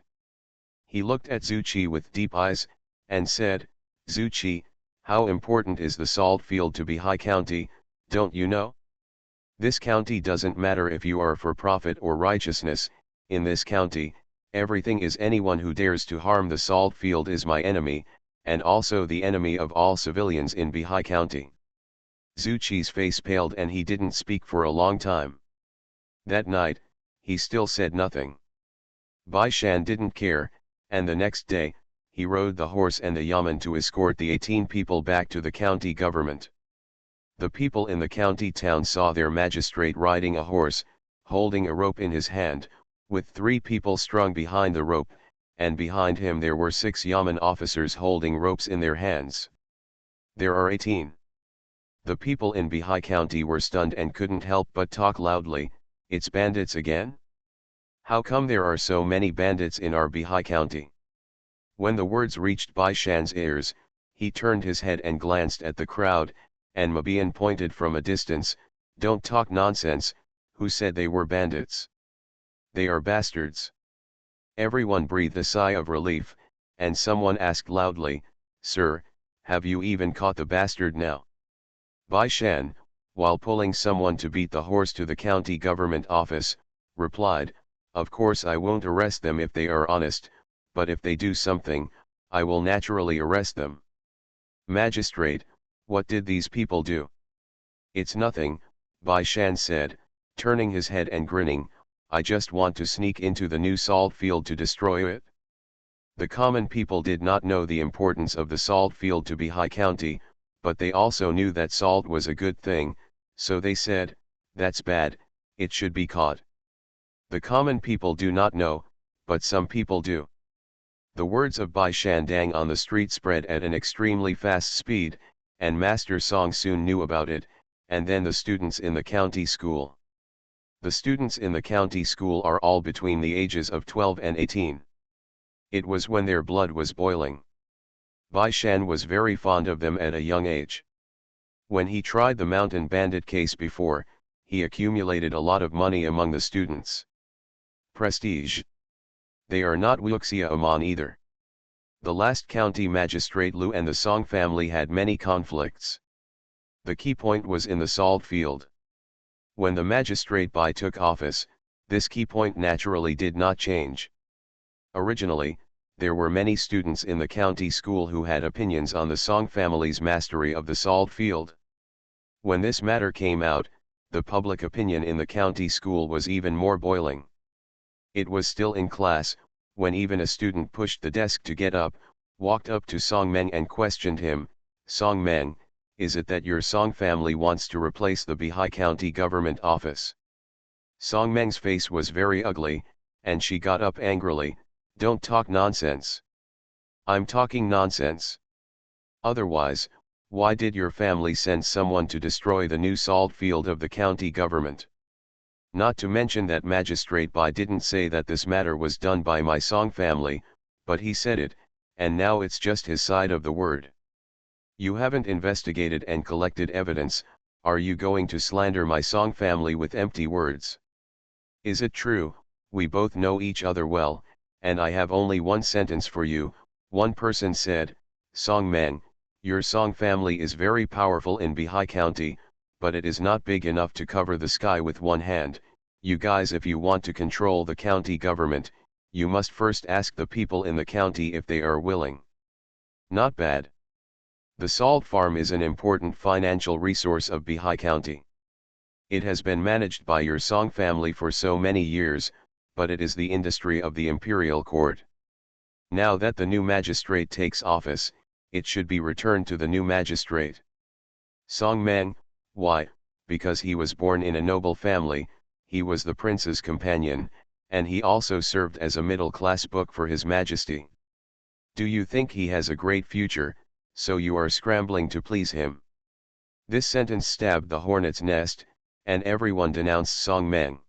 He looked at Zhu Qi with deep eyes, and said, Zhu Qi, how important is the salt field to Bihai County, don't you know? This county doesn't matter if you are for profit or righteousness. In this county, everything is anyone who dares to harm the salt field is my enemy, and also the enemy of all civilians in Bihai County. Zhu Qi's face paled and he didn't speak for a long time. That night, he still said nothing. Bai Shan didn't care, and the next day, he rode the horse and the yamen to escort the 18 people back to the county government. The people in the county town saw their magistrate riding a horse, holding a rope in his hand, with 3 people strung behind the rope, and behind him there were 6 yamen officers holding ropes in their hands. There are 18. The people in Bihai County were stunned and couldn't help but talk loudly, "It's bandits again? How come there are so many bandits in our Bihai County?" When the words reached Bai Shan's ears, he turned his head and glanced at the crowd, and Mabian pointed from a distance, "Don't talk nonsense, who said they were bandits? They are bastards." Everyone breathed a sigh of relief, and someone asked loudly, "Sir, have you even caught the bastard now?" Bai Shan, while pulling someone to beat the horse to the county government office, replied, "Of course I won't arrest them if they are honest, but if they do something, I will naturally arrest them." "Magistrate, what did these people do?" "It's nothing," Bai Shan said, turning his head and grinning, "I just want to sneak into the new salt field to destroy it." The common people did not know the importance of the salt field to Bihai County, but they also knew that salt was a good thing, so they said, "That's bad, it should be caught." The common people do not know, but some people do. The words of Bai Shandang on the street spread at an extremely fast speed, and Master Song soon knew about it, and then the students in the county school. The students in the county school are all between the ages of 12 and 18. It was when their blood was boiling. Bai Shan was very fond of them at a young age. When he tried the mountain bandit case before, he accumulated a lot of money among the students. Prestige. They are not Wuxia Aman either. The last county magistrate Lu and the Song family had many conflicts. The key point was in the salt field. When the magistrate Bai took office, this key point naturally did not change. Originally, there were many students in the county school who had opinions on the Song family's mastery of the salt field. When this matter came out, the public opinion in the county school was even more boiling. It was still in class, when even a student pushed the desk to get up, walked up to Song Meng and questioned him, "Song Meng, is it that your Song family wants to replace the Bihai County government office?" Song Meng's face was very ugly, and she got up angrily, "Don't talk nonsense." "I'm talking nonsense. Otherwise, why did your family send someone to destroy the new salt field of the county government? Not to mention that Magistrate Bai didn't say that this matter was done by my Song family, but he said it, and now it's just his side of the word. You haven't investigated and collected evidence, are you going to slander my Song family with empty words? Is it true, we both know each other well, and I have only one sentence for you," one person said, "Song Meng, your Song family is very powerful in Bihai County, but it is not big enough to cover the sky with one hand. You guys, if you want to control the county government, you must first ask the people in the county if they are willing." Not bad. The salt farm is an important financial resource of Bihai County. It has been managed by your Song family for so many years, but it is the industry of the imperial court. Now that the new magistrate takes office, it should be returned to the new magistrate. Song Meng, why? Because he was born in a noble family, he was the prince's companion, and he also served as a middle-class book for His Majesty. Do you think he has a great future, so you are scrambling to please him? This sentence stabbed the hornet's nest, and everyone denounced Song Meng.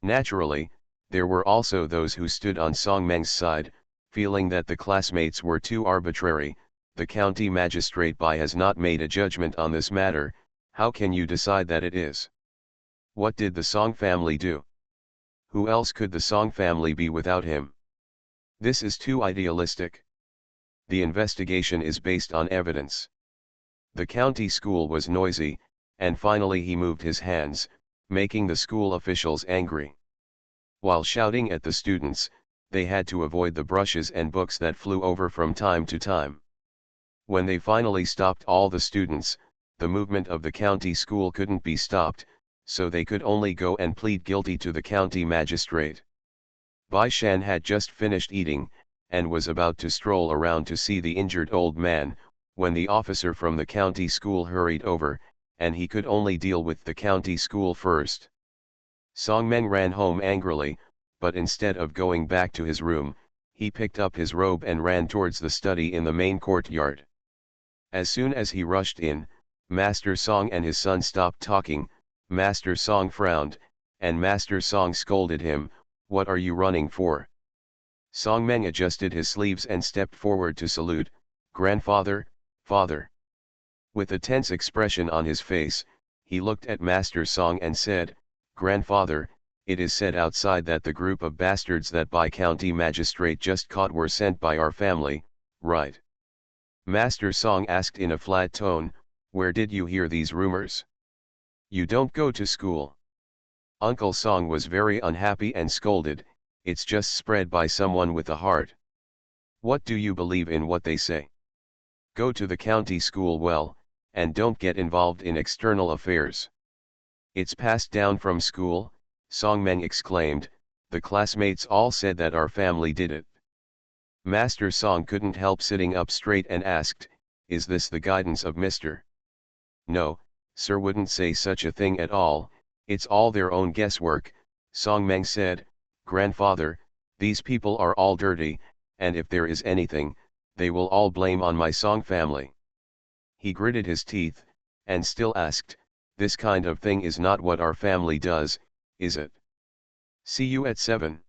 Naturally, there were also those who stood on Song Meng's side, feeling that the classmates were too arbitrary. The county magistrate Bai has not made a judgment on this matter, how can you decide that it is? What did the Song family do? Who else could the Song family be without him? This is too idealistic. The investigation is based on evidence. The county school was noisy, and finally he moved his hands, making the school officials angry. While shouting at the students, they had to avoid the brushes and books that flew over from time to time. When they finally stopped all the students, the movement of the county school couldn't be stopped, so they could only go and plead guilty to the county magistrate. Bai Shan had just finished eating, and was about to stroll around to see the injured old man, when the officer from the county school hurried over, and he could only deal with the county school first. Song Meng ran home angrily, but instead of going back to his room, he picked up his robe and ran towards the study in the main courtyard. As soon as he rushed in, Master Song and his son stopped talking. Master Song frowned, and Master Song scolded him, "What are you running for?" Song Meng adjusted his sleeves and stepped forward to salute, "Grandfather, father." With a tense expression on his face, he looked at Master Song and said, "Grandfather, it is said outside that the group of bastards that by county magistrate just caught were sent by our family, right?" Master Song asked in a flat tone, "Where did you hear these rumors? You don't go to school." Uncle Song was very unhappy and scolded, "It's just spread by someone with a heart. What do you believe in what they say? Go to the county school well, and don't get involved in external affairs." "It's passed down from school," Song Meng exclaimed, "the classmates all said that our family did it." Master Song couldn't help sitting up straight and asked, "Is this the guidance of Mr.?" "No, sir wouldn't say such a thing at all, it's all their own guesswork," Song Meng said. "Grandfather, these people are all dirty, and if there is anything, they will all blame on my Song family." He gritted his teeth, and still asked, "This kind of thing is not what our family does, is it?" See you at 7.